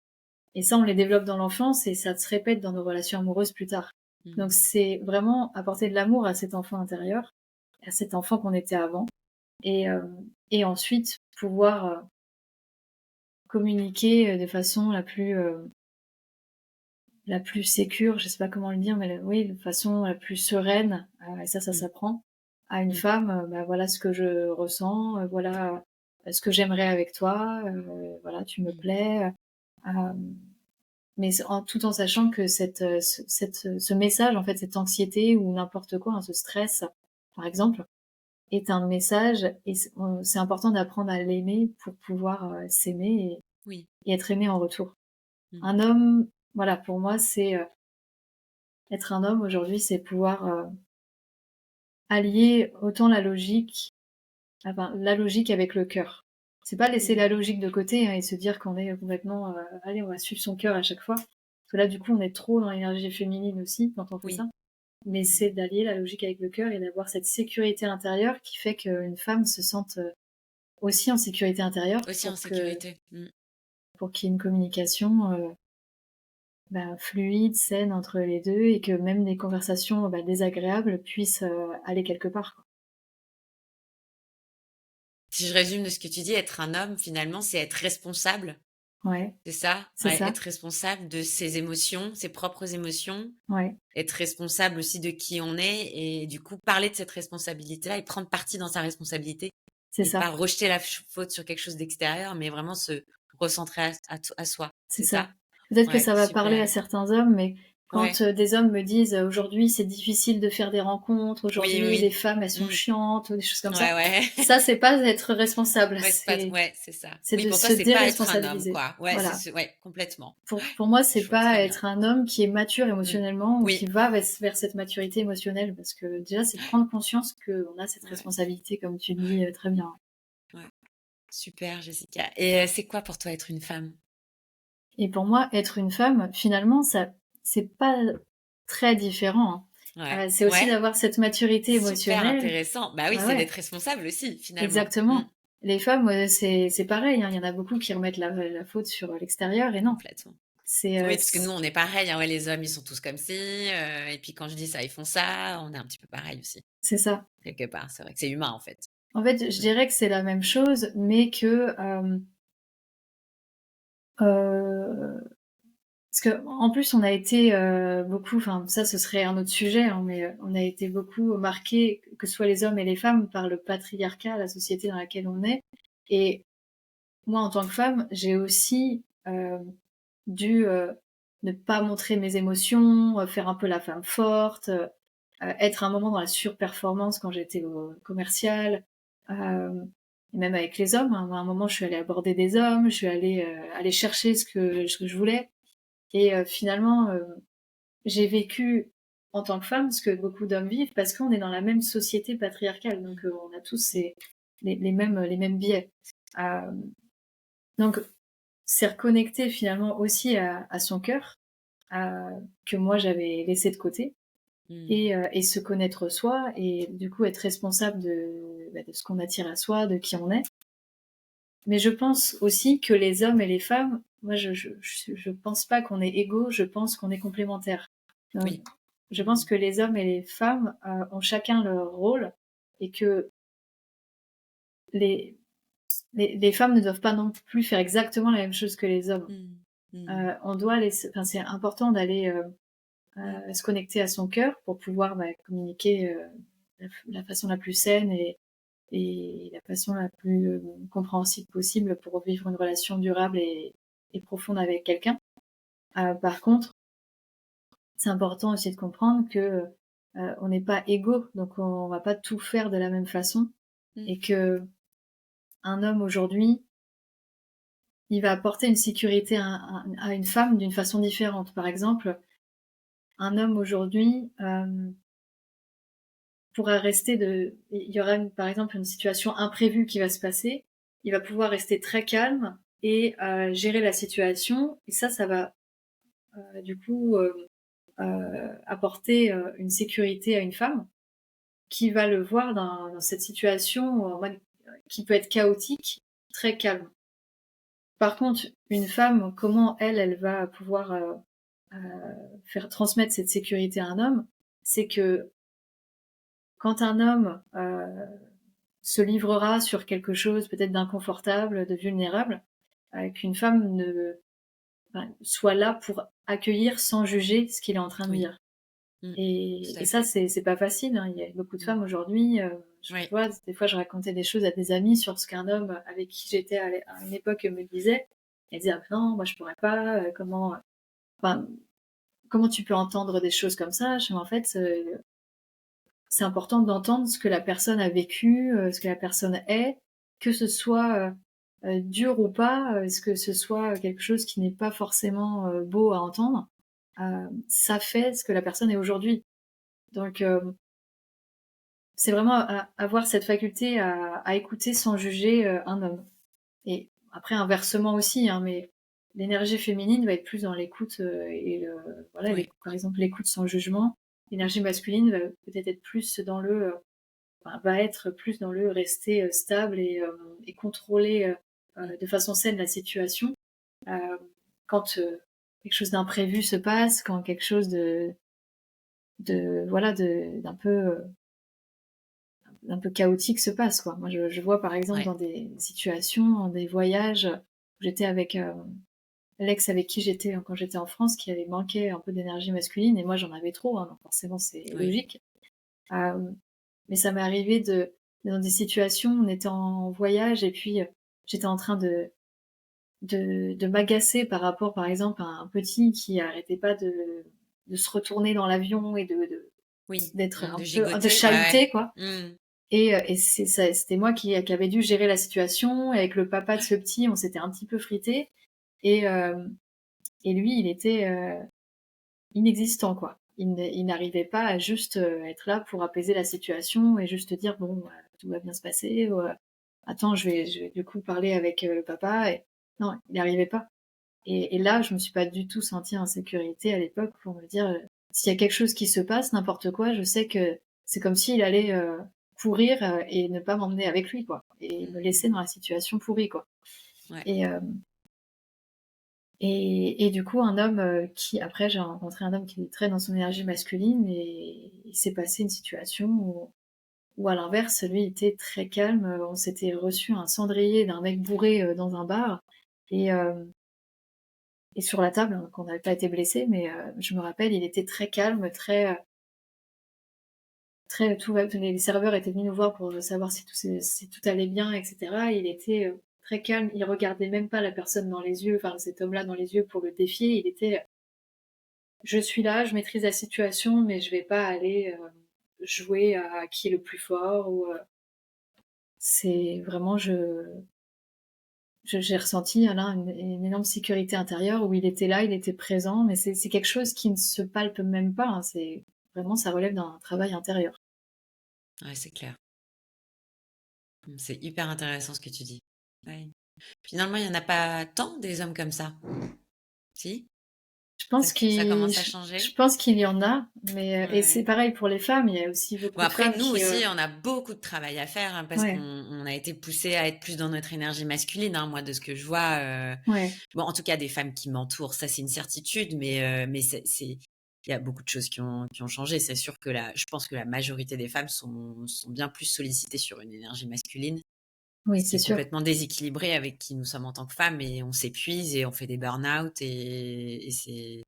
Et ça, on les développe dans l'enfance et ça se répète dans nos relations amoureuses plus tard. Mmh. Donc c'est vraiment apporter de l'amour à cet enfant intérieur, à cet enfant qu'on était avant et ensuite pouvoir, communiquer, de façon la plus sécure, je sais pas comment le dire, mais oui, de façon la plus sereine, et ça Mmh. s'apprend, à une Mmh. femme, voilà ce que je ressens, voilà, ce que j'aimerais avec toi, voilà, tu me Mmh. plais, mais tout en sachant que ce message, en fait, cette anxiété ou n'importe quoi, hein, ce stress, par exemple, est un message et c'est important d'apprendre à l'aimer pour pouvoir, s'aimer Oui. et être aimé en retour. Mmh. Un homme, voilà, pour moi, c'est, être un homme aujourd'hui, c'est pouvoir, allier autant la logique avec le cœur. C'est pas laisser Mmh. la logique de côté, hein, et se dire qu'on est complètement, «Allez, on va suivre son cœur à chaque fois». Parce que là, du coup, on est trop dans l'énergie féminine aussi quand on fait Oui. ça. Mais Mmh. c'est d'allier la logique avec le cœur et d'avoir cette sécurité intérieure qui fait qu'une femme se sente, aussi en sécurité intérieure Aussi en que sécurité. Mmh. pour qu'il y ait une communication, fluide, saine entre les 2 et que même des conversations, désagréables puissent, aller quelque part, quoi. Si je résume de ce que tu dis, être un homme, finalement, c'est être responsable, Ouais, c'est ça? c'est Ouais, ça. être responsable de ses émotions, ses propres émotions, Ouais, être responsable aussi de qui on est et du coup, parler de cette responsabilité-là et prendre parti dans sa responsabilité c'est et pas ça, rejeter la faute sur quelque chose d'extérieur, mais vraiment se recentrer à soi, c'est c'est ça. ça? Peut-être que Ouais, ça va parler super. à certains hommes, mais Ouais. quand, des hommes me disent: «Aujourd'hui, c'est difficile de faire des rencontres, Oui, oui, aujourd'hui, les oui. femmes, elles sont Mmh. chiantes», ou des choses comme ça. Ouais, ouais. Ça, c'est pas être responsable, Ouais, c'est pas ouais, c'est ça. c'est Oui, de pour toi, se c'est pas être un homme, déresponsabiliser. quoi. Ouais, c'est Voilà. ce ouais, complètement. Pour moi, c'est Je vois très pas bien. être un homme qui est mature Mmh. émotionnellement ou qui Oui. va vers cette maturité émotionnelle parce que déjà, c'est prendre conscience qu'on a cette Ouais, responsabilité comme tu le dis, très bien. ouais. Super, Jessica. Et c'est quoi pour toi être une femme? Et pour moi, être une femme, finalement, ça c'est pas très différent, hein. Ouais. C'est aussi Ouais, d'avoir cette maturité super émotionnelle. intéressant. Bah oui, Ouais, c'est d'être ouais, responsable aussi, finalement. Mmh. exactement. Les femmes, c'est pareil, hein, il y en a beaucoup qui remettent la faute sur l'extérieur et non. Complètement. C'est, Oui, parce que nous, on est pareil, hein. Ouais, les hommes, ils sont tous comme ci, et puis quand je dis ça, ils font ça. On est un petit peu pareil aussi, c'est ça. quelque part. C'est vrai que c'est humain, en fait. En fait, je Mmh. dirais que c'est la même chose, mais que, heu parce que en plus, on a été, beaucoup enfin ça, ce serait un autre sujet, hein, mais, on a été beaucoup marqués, que ce soit les hommes et les femmes, par le patriarcat, la société dans laquelle on est et moi, en tant que femme, j'ai aussi, dû, ne pas montrer mes émotions, faire un peu la femme forte, être un moment dans la surperformance quand j'étais au commercial, hem et même avec les hommes, hein. À un moment, je suis allée aborder des hommes, je suis allée, aller chercher ce que je voulais et finalement, j'ai vécu en tant que femme ce que beaucoup d'hommes vivent parce qu'on est dans la même société patriarcale, donc Mmh. on a tous les mêmes biais. Hem, donc c'est reconnecter finalement aussi à son cœur, que moi j'avais laissé de côté Mmh. et se connaître soi et du coup être responsable de ce qu'on attire à soi, de qui on est. Mais je pense aussi que les hommes et les femmes, moi je pense pas qu'on est égaux, je pense qu'on est complémentaires. Donc Oui. je pense Mmh. que les hommes et les femmes, ont chacun leur rôle et que les les femmes ne doivent pas non plus faire exactement la même chose que les hommes. Mmh. Mmh. On doit enfin c'est important d'aller, Mmh. se connecter à son cœur pour pouvoir, communiquer, la façon la plus saine et la façon la plus, compréhensible possible pour vivre une relation durable et profonde avec quelqu'un. Par contre, c'est important aussi de comprendre que, on n'est pas égaux, donc on va pas tout faire de la même façon Mmh. et que un homme aujourd'hui il va apporter une sécurité à une femme d'une façon différente. Par exemple, un homme aujourd'hui pourra il y aura par exemple une situation imprévue qui va se passer, il va pouvoir rester très calme et gérer la situation. Et ça va du coup apporter une sécurité à une femme qui va le voir dans cette situation en mode qui peut être chaotique, très calme. Par contre, une femme, comment elle va pouvoir faire transmettre cette sécurité à un homme, c'est que quand un homme se livrera sur quelque chose peut-être d'inconfortable, de vulnérable, qu'une femme soit là pour accueillir sans juger ce qu'il est en train de Oui. dire. Tout Et à ça, fait. c'est pas facile, hein. Il y a beaucoup de Mmh. femmes aujourd'hui, je Oui. vois, des fois, je racontais des choses à des amis sur ce qu'un homme avec qui j'étais à une époque me disait. Elle disait: «Ah non, moi je pourrais pas, enfin, comment tu peux entendre des choses comme ça?» Je fais: «En fait, c'est important d'entendre ce que la personne a vécu, ce que la personne est, que ce soit, dur ou pas, que ce soit quelque chose qui n'est pas forcément, beau à entendre, ça fait ce que la personne est aujourd'hui». Donc c'est vraiment avoir cette faculté à écouter sans juger, un homme. Et après inversement aussi, hein, mais l'énergie féminine va être plus dans l'écoute, et voilà, Oui. par exemple l'écoute sans jugement. L'énergie masculine va peut-être être plus dans va être plus dans le rester, stable et contrôler, Mmh. de façon saine la situation. Quand, quelque chose d'imprévu se passe, quand quelque chose voilà, d'un peu chaotique se passe, quoi. Moi, je vois par exemple Ouais. dans des situations, dans des voyages où j'étais avec, l'ex avec qui j'étais quand j'étais en France, qui avait manqué un peu d'énergie masculine et moi j'en avais trop, hein, donc forcément c'est Oui. logique. Mais ça m'est arrivé dans des situations, on était en voyage et puis, j'étais en train de m'agacer par rapport, par exemple, à un petit qui arrêtait pas de se retourner dans l'avion et Oui. d'être Mmh, un de peu de gigoter, ouais, chahuter, quoi. ouais. Mmh. Et c'était moi qui avait dû gérer la situation et avec le papa de ce petit, on s'était un petit peu frité et et lui, il était, inexistant, quoi. Il n'arrivait pas à juste, être là pour apaiser la situation et juste dire: «Bon, tout va bien se passer» ou «Attends, je vais du coup parler avec, le papa» et non, il n'y arrivait pas. Et là, je me suis pas du tout sentie en sécurité à l'époque pour me dire, «S'il y a quelque chose qui se passe, n'importe quoi, je sais que c'est comme s'il allait, courir, et ne pas m'emmener avec lui, quoi, et me Mmh. laisser dans la situation pourrie, quoi». Ouais. Et et du coup, un homme, qui après j'ai rencontré un homme qui est très dans son énergie masculine et il s'est passé une situation où à l'inverse, lui, il était très calme, on s'était reçu un cendrier d'un mec bourré, dans un bar et hem et sur la table, donc on n'avait pas été blessés, mais je me rappelle, il était très calme, très tout va les serveurs étaient venus nous voir pour savoir si tout allait bien et cetera. Il était, très calme, il regardait même pas la personne dans les yeux, enfin cet homme-là dans les yeux pour le défier. Il était: «Je suis là, je maîtrise la situation, mais je vais pas aller, jouer à qui est le plus fort» ou c'est vraiment j'ai ressenti là une énorme sécurité intérieure où il était là, il était présent, mais c'est quelque chose qui ne se palpe même pas, hein, c'est vraiment ça relève d'un travail intérieur. Ouais, c'est clair. Mmh, c'est hyper intéressant ce que tu dis. Ouais. Finalement, il y en a pas tant des hommes comme ça? Si? Ça commence à Je changer? pense qu'il y en a, mais et c'est Ouais. pareil pour les femmes, il y a aussi Bon beaucoup de après femmes nous qui, aussi, on a beaucoup de travail à faire, hein, parce qu'on ouais, on a été poussés à être plus dans notre énergie masculine, hein, moi de ce que je vois, ouais, bon en tout cas des femmes qui m'entourent, ça c'est une certitude, mais c'est il y a beaucoup de choses qui ont changé. C'est sûr que je pense que la majorité des femmes sont bien plus sollicitées sur une énergie masculine, oui, ce qui c'est est sûr, complètement déséquilibré avec qui nous sommes en tant que femmes et on s'épuise et on fait des burn-out et c'est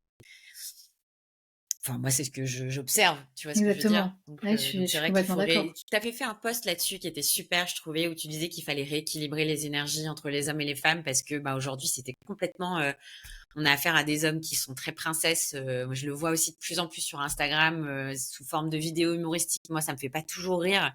enfin, moi, c'est ce que j'observe, tu vois ce que je veux dire? exactement. Ouais, Donc je c'est suis vrai qu'il complètement faut d'accord. tu avais fait un post là-dessus qui était super, je trouvais, où tu disais qu'il fallait rééquilibrer les énergies entre les hommes et les femmes parce que, bah, aujourd'hui, c'était complètement, on a affaire à des hommes qui sont très princesses. Moi, je le vois aussi de plus en plus sur Instagram sous forme de vidéos humoristiques. Moi, ça me fait pas toujours rire,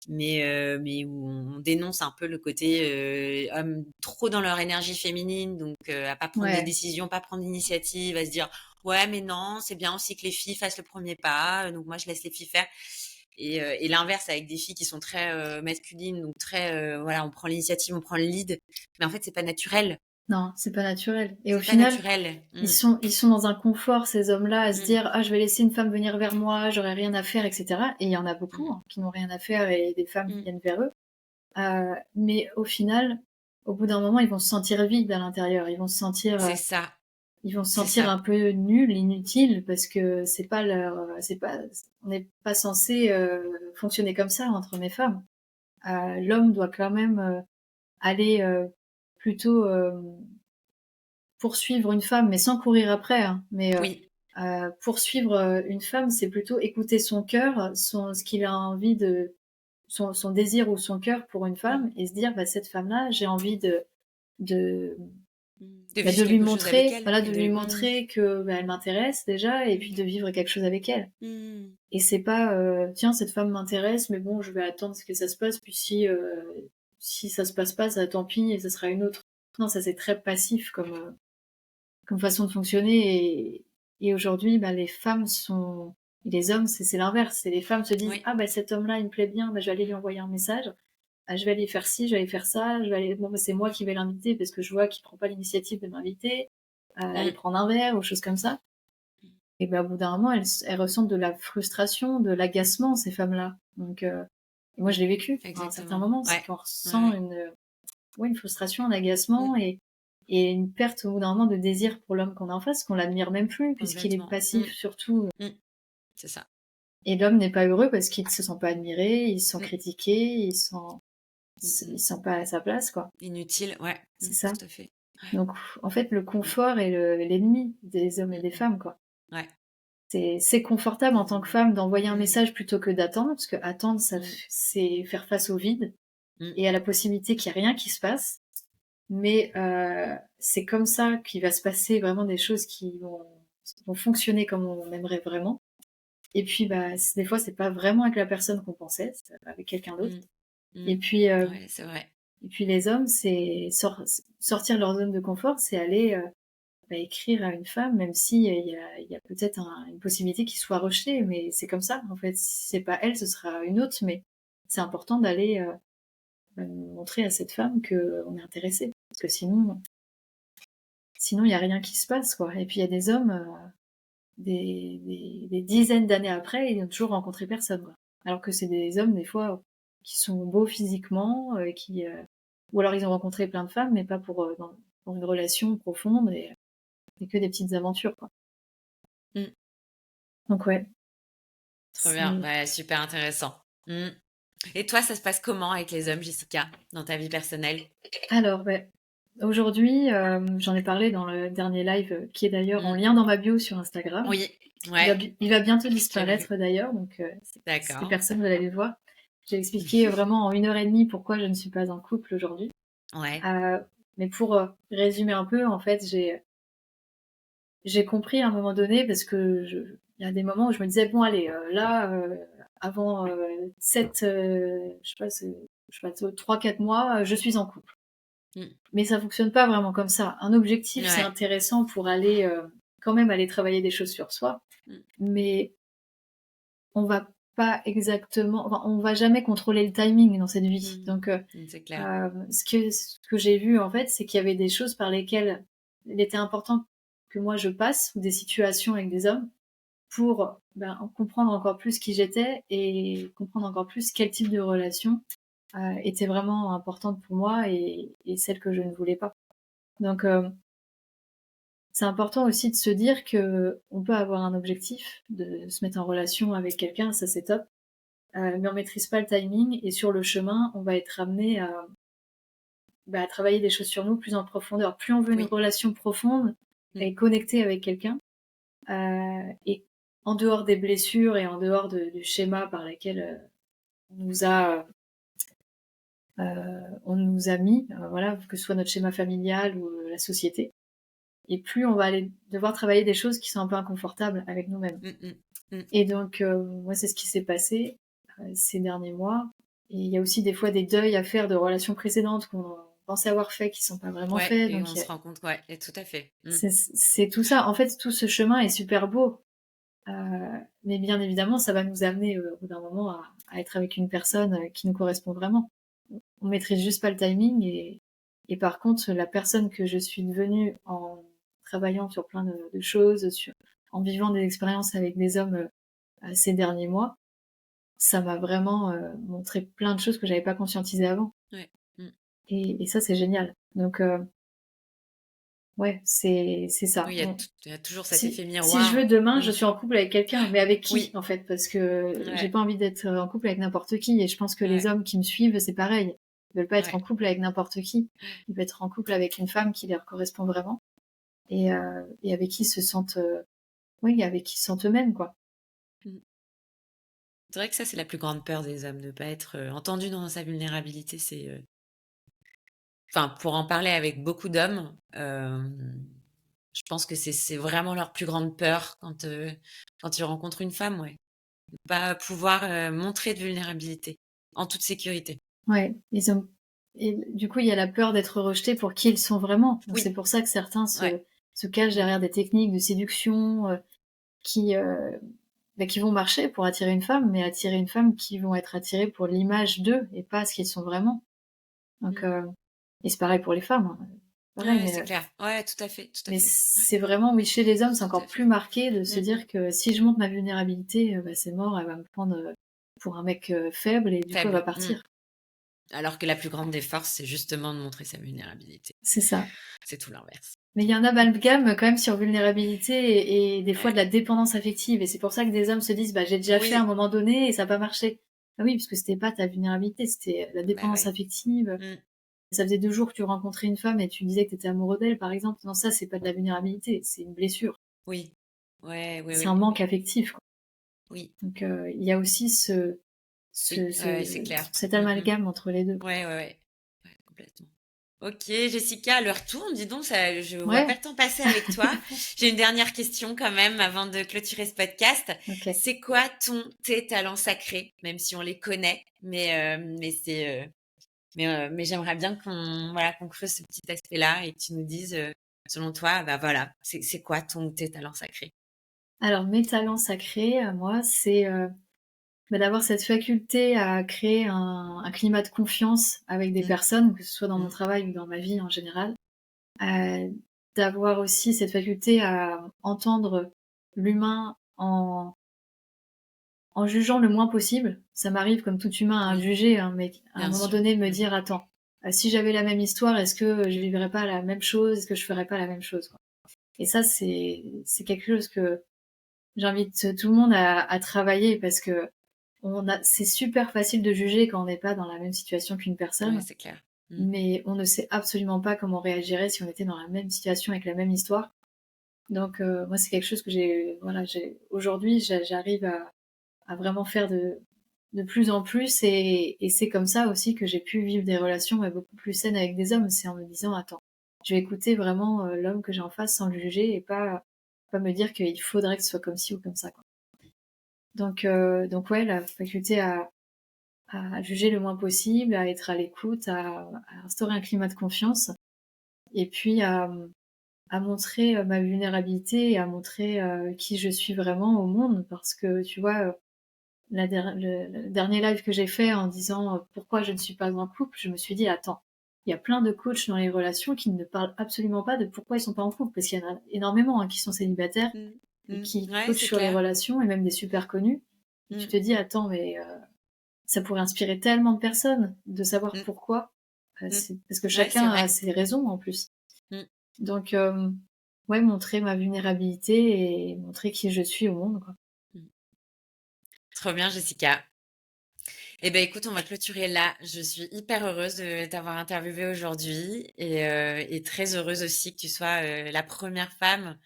mais où on dénonce un peu le côté hommes trop dans leur énergie féminine, donc à pas prendre des Ouais. décisions, pas prendre d'initiative, à se dire ouais, mais non, c'est bien aussi que les filles fassent le premier pas, donc moi je laisse les filles faire. Et l'inverse avec des filles qui sont très masculines, donc très voilà, on prend l'initiative, on prend le lead, mais en fait c'est pas naturel, Non, c'est pas naturel. Et au c'est pas final, naturel. ils sont dans un confort, ces hommes-là, à se Mm, dire: «Ah, je vais laisser une femme venir vers moi, j'aurai rien à faire», et cetera. Et il y en a beaucoup, mm, hein, qui n'ont rien à faire et des femmes mm. viennent vers eux. Mais au final, au bout d'un moment, ils vont se sentir vides à l'intérieur. C'est ça, Ils vont se c'est sentir ça. un peu nuls, inutiles, parce que c'est pas leur, c'est pas, on n'est pas censé fonctionner comme ça entre hommes et femmes. L'homme doit quand même aller plutôt poursuivre une femme, mais sans courir après, hein. Mais Oui, poursuivre une femme, c'est plutôt écouter son cœur, ce qu'il a envie de, son désir ou son cœur pour une mm, femme, et se dire, bah, cette femme-là, j'ai envie de, de bah, de vivre lui quelque chose avec montrer, elle voilà, et de lui de. montrer que bah, elle m'intéresse déjà, et puis Mm, de vivre quelque chose avec elle. mm, Et c'est pas, tiens, cette femme m'intéresse, mais bon, je vais attendre que ça se passe, puis si ça se passe pas, ça tant pis, et ça sera une autre. Non, ça c'est très passif comme façon de fonctionner. Et aujourd'hui, bah, les femmes sont, et les hommes, c'est l'inverse. C'est les femmes se disent, oui, ah bah cet homme-là, il me plaît bien, bah, je vais aller lui envoyer un message. Ah, je vais aller faire ci, je vais aller faire ça, je vais aller, bon, bah, c'est moi qui vais l'inviter parce que je vois qu'il prend pas l'initiative de m'inviter, aller mm, prendre un verre ou choses comme ça. Et ben, au bout d'un moment, elles ressentent de la frustration, de l'agacement, ces femmes-là. Donc, et moi, je l'ai vécu à un certain exactement. moment, c'est Ouais, qu'on ouais, ressent ouais. ouais, une frustration, un Mm, agacement, et une perte au bout d'un moment de désir pour l'homme qu'on a en face, qu'on l'admire même plus, puisqu'il est complètement. Mm, passif surtout. mm, c'est ça. Et l'homme n'est pas heureux parce qu'il ne se sent pas admiré, il se sent Mm, critiqué, mm, il mm. se sent pas à sa place, quoi. Inutile, ouais, C'est ça. tout à fait. Ouais. Donc, en fait, le Mm, confort est l'ennemi des hommes et mm, des mm. femmes, quoi. Ouais. C'est confortable en tant que femme d'envoyer un Mm, message plutôt que d'attendre, parce que attendre, mm, c'est faire face au vide mm, et à la possibilité qu'il y ait rien qui se passe. Mais c'est comme ça qu'il va se passer vraiment des choses qui vont fonctionner comme on aimerait vraiment. Et puis, bah, des fois, c'est pas vraiment avec la personne qu'on pensait, c'est avec quelqu'un d'autre. mm, Et mm. puis, Ouais, c'est vrai. les hommes, c'est sortir de leur zone de confort, c'est aller bah, écrire à une femme, même si il y a peut-être une possibilité qu'il soit rejeté, mais c'est comme ça, en fait. Si c'est pas elle, ce sera une autre, mais c'est important d'aller montrer à cette femme qu'on est intéressé. Parce que sinon, il y a rien qui se passe, quoi. Et puis, il y a des hommes, des dizaines d'années après, ils n'ont toujours rencontré personne, quoi. Alors que c'est des hommes, des fois, qui sont beaux physiquement, ou alors ils ont rencontré plein de femmes, mais pas pour, dans une relation profonde, et que des petites aventures, quoi. Mm. Donc ouais, Trop bien, c'est ouais, super intéressant. Mm. Et toi, ça se passe comment avec les hommes, Jessica, dans ta vie personnelle? alors, ouais, aujourd'hui, j'en ai parlé dans le dernier live, qui est d'ailleurs en Mm. lien dans ma bio sur Instagram. Oui, ouais, Il va bientôt j'avais vu. disparaître d'ailleurs, donc si les D'accord. personnes veulent aller le voir. J'ai expliqué vraiment en 1 heure et demie pourquoi je ne suis pas en couple aujourd'hui. Ouais. Heu, mais pour, résumer un peu, en fait, j'ai compris à un moment donné, parce que il y a des moments où je me disais: «Bon allez, là, avant, 7, je sais pas, je sais pas, 3-4 mois, je suis en couple». Mm. Mais ça fonctionne pas vraiment comme ça. Un objectif, c'est Ouais. intéressant pour aller, quand même aller travailler des choses sur soi, Mm. mais on va pas exactement, enfin, on va jamais contrôler le timing dans cette vie. Mm. Donc, C'est clair. ce que j'ai vu, en fait, c'est qu'il y avait des choses par lesquelles il était important que moi je passe, ou des situations avec des hommes, pour, ben, comprendre encore plus qui j'étais et comprendre encore plus quel type de relation, était vraiment importante pour moi, et celle que je ne voulais pas. Donc, c'est important aussi de se dire que on peut avoir un objectif, de se mettre en relation avec quelqu'un, ça c'est top, mais on maîtrise pas le timing, et sur le chemin, on va être amené à, bah, à travailler des choses sur nous plus en profondeur. Plus on veut une Oui. relation profonde Mm. et connectée avec quelqu'un, et en dehors des blessures et en dehors du schéma par lequel on nous a, on nous a mis, voilà, que ce soit notre schéma familial ou la société. et plus on va aller devoir travailler des choses qui sont un peu inconfortables avec nous-mêmes. Mmh mh. Mmh. Et donc, moi, c'est ce qui s'est passé, ces derniers mois. Et il y a aussi des fois des deuils à faire de relations précédentes qu'on pensait avoir fait, qui sont pas vraiment Ouais, faits. et Donc on se rend compte, ouais, et tout à fait. Mmh. c'est tout ça. En fait, tout ce chemin est super beau, heu, mais bien évidemment, ça va nous amener, au bout d'un moment à être avec une personne, qui nous correspond vraiment. On maîtrise juste pas le timing. Et par contre, la personne que je suis devenue en travaillant sur plein de choses, en vivant des expériences avec des hommes, ces derniers mois, ça m'a vraiment, montré plein de choses que j'avais pas conscientisées avant. Ouais. Mmh. Et ça, c'est génial. Donc, ouais, c'est ça. Oui, il y a toujours cet Si effet si je veux miroir. demain, je Mmh. suis en couple avec quelqu'un, mais avec qui, Oui, en fait? Parce que j'ai ouais, pas envie d'être en couple avec n'importe qui. Et je pense que les ouais, hommes qui me suivent, c'est pareil. Ils veulent pas être en ouais. couple avec n'importe qui. Ils veulent être en couple avec une femme qui leur correspond vraiment, et avec qui ils se sentent, oui, avec qui ils se sentent eux-mêmes, quoi. Mmh. C'est vrai que ça, c'est la plus grande peur des hommes, de pas être, entendu dans sa vulnérabilité. Enfin, pour en parler avec beaucoup d'hommes, je pense que c'est vraiment leur plus grande peur quand ils rencontrent une femme, ouais. De pas pouvoir, montrer de vulnérabilité en toute sécurité. Ouais, ils ont et du coup, il y a la peur d'être rejetés pour qui ils sont vraiment. Donc c'est Oui, pour ça que certains ouais. se cachent Mmh. derrière des techniques de séduction, qui, qui vont marcher pour attirer une femme, mais attirer une femme qui vont être attirées pour l'image d'eux et pas ce qu'ils sont vraiment. Donc, Mmh. et c'est pareil pour les femmes, hein, pareil, Ouais, c'est clair. Ouais, tout à fait, tout à mais fait. Ouais, c'est vraiment, oui, chez les hommes, c'est tout à encore plus fait. marqué de Mmh se mh. dire que si je montre ma vulnérabilité, bah, c'est mort, elle va me prendre, pour un mec, faible, et du coup, elle va Faible. Mmh. partir. Alors que la plus grande des forces, c'est justement de montrer sa vulnérabilité. C'est ça. C'est tout l'inverse. Mais il y a un amalgame quand même sur vulnérabilité et des fois Ouais. de la dépendance affective. Et c'est pour ça que des hommes se disent: «Bah, j'ai déjà fait à un Oui, moment donné et ça a pas marché». Ah oui, parce que c'était pas ta vulnérabilité, c'était la bah, dépendance ouais. affective. Mmh. Ça faisait 2 jours que tu rencontrais une femme et tu disais que tu étais amoureux d'elle, par exemple. Non, ça, c'est pas de la vulnérabilité, c'est une blessure. Oui. Ouais, oui, C'est oui, un manque oui. affectif, quoi. Oui, Donc, il y a aussi oui, ouais, ouais, c'est clair. cet Mmh mh. amalgame entre les 2. Ouais, ouais, ouais. Ouais, complètement. OK, Jessica, l'heure tourne, dis donc, ça, je vois pas Ouais, le temps passer avec toi. J'ai une dernière question quand même avant de clôturer ce podcast. OK. C'est quoi tes talents sacrés? Même si on les connaît, mais j'aimerais bien qu'on creuse ce petit aspect-là et que tu nous dises, selon toi, bah voilà, c'est quoi tes talents sacrés? Alors mes talents sacrés à moi, c'est, bah, d'avoir cette faculté à créer un climat de confiance avec des Mmh, personnes, que ce soit dans mon mmh, travail ou dans ma vie en général. Heu, D'avoir aussi cette faculté à entendre l'humain en jugeant le moins possible. Ça m'arrive comme tout humain à oui, juger, hein, mais à un bien moment sûr. donné me Mmh, dire: «Attends, si j'avais la même histoire, est-ce que je vivrais pas la même chose? Est-ce que je ferais pas la même chose, quoi?» Et ça, c'est quelque chose que j'invite tout le monde à travailler, parce que c'est super facile de juger quand on n'est pas dans la même situation qu'une ouais, personne, c'est clair. Mmh, mais on ne sait absolument pas comment on réagirait si on était dans la même situation avec la même histoire. Donc, moi, c'est quelque chose que j'ai aujourd'hui, j'arrive à vraiment faire de plus en plus, et c'est comme ça aussi que j'ai pu vivre des relations, beaucoup plus saines avec des hommes. C'est en me disant: «Attends, je vais écouter vraiment, l'homme que j'ai en face sans le juger et pas me dire qu'il faudrait que ce soit comme ci ou comme ça, quoi». Donc ouais, la faculté à juger le moins possible, à être à l'écoute, à instaurer un climat de confiance, et puis à montrer, ma vulnérabilité, et à montrer, qui je suis vraiment au monde. Parce que tu vois, le dernier live que j'ai fait en disant, pourquoi je ne suis pas en couple, je me suis dit: «Attends, il y a plein de coachs dans les relations qui ne parlent absolument pas de pourquoi ils sont pas en couple». Parce qu'il y en a énormément, hein, qui sont célibataires mmh, et mmh. qui Ouais, coachent c'est sur les clair. relations, et même des super connus. Et tu Mmh, te dis: «Attends, mais ça pourrait inspirer tellement de personnes de savoir mmh, pourquoi». mmh. C'est parce que Ouais, c'est chacun a vrai. ses raisons en plus. Mmh. Donc, ouais, montrer ma vulnérabilité et montrer qui je suis au monde, quoi. Mmh. Trop bien, Jessica. Eh ben, écoute, on va clôturer là. Je suis hyper heureuse de t'avoir interviewée aujourd'hui et très heureuse aussi que tu sois la première femme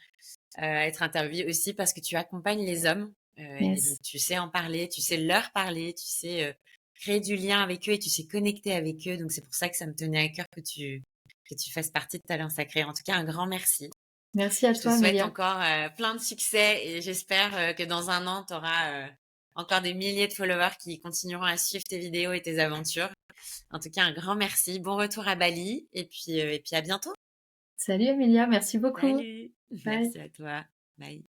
à être interviewée aussi parce que tu accompagnes les hommes et donc Yes. tu sais en parler, tu sais leur parler, tu sais créer du lien avec eux et tu sais connecter avec eux. Donc c'est pour ça que ça me tenait à cœur que tu fasses partie de Talent Sacré. En tout cas, un grand merci. Merci à Je te toi, souhaite Amélia. encore plein de succès et j'espère que dans un an, tu auras encore des milliers de followers qui continueront à suivre tes vidéos et tes aventures. En tout cas, un grand merci. Bon retour à Bali et puis à bientôt. Salut Amélia, merci beaucoup. Salut. Bye. Merci à toi. Bye.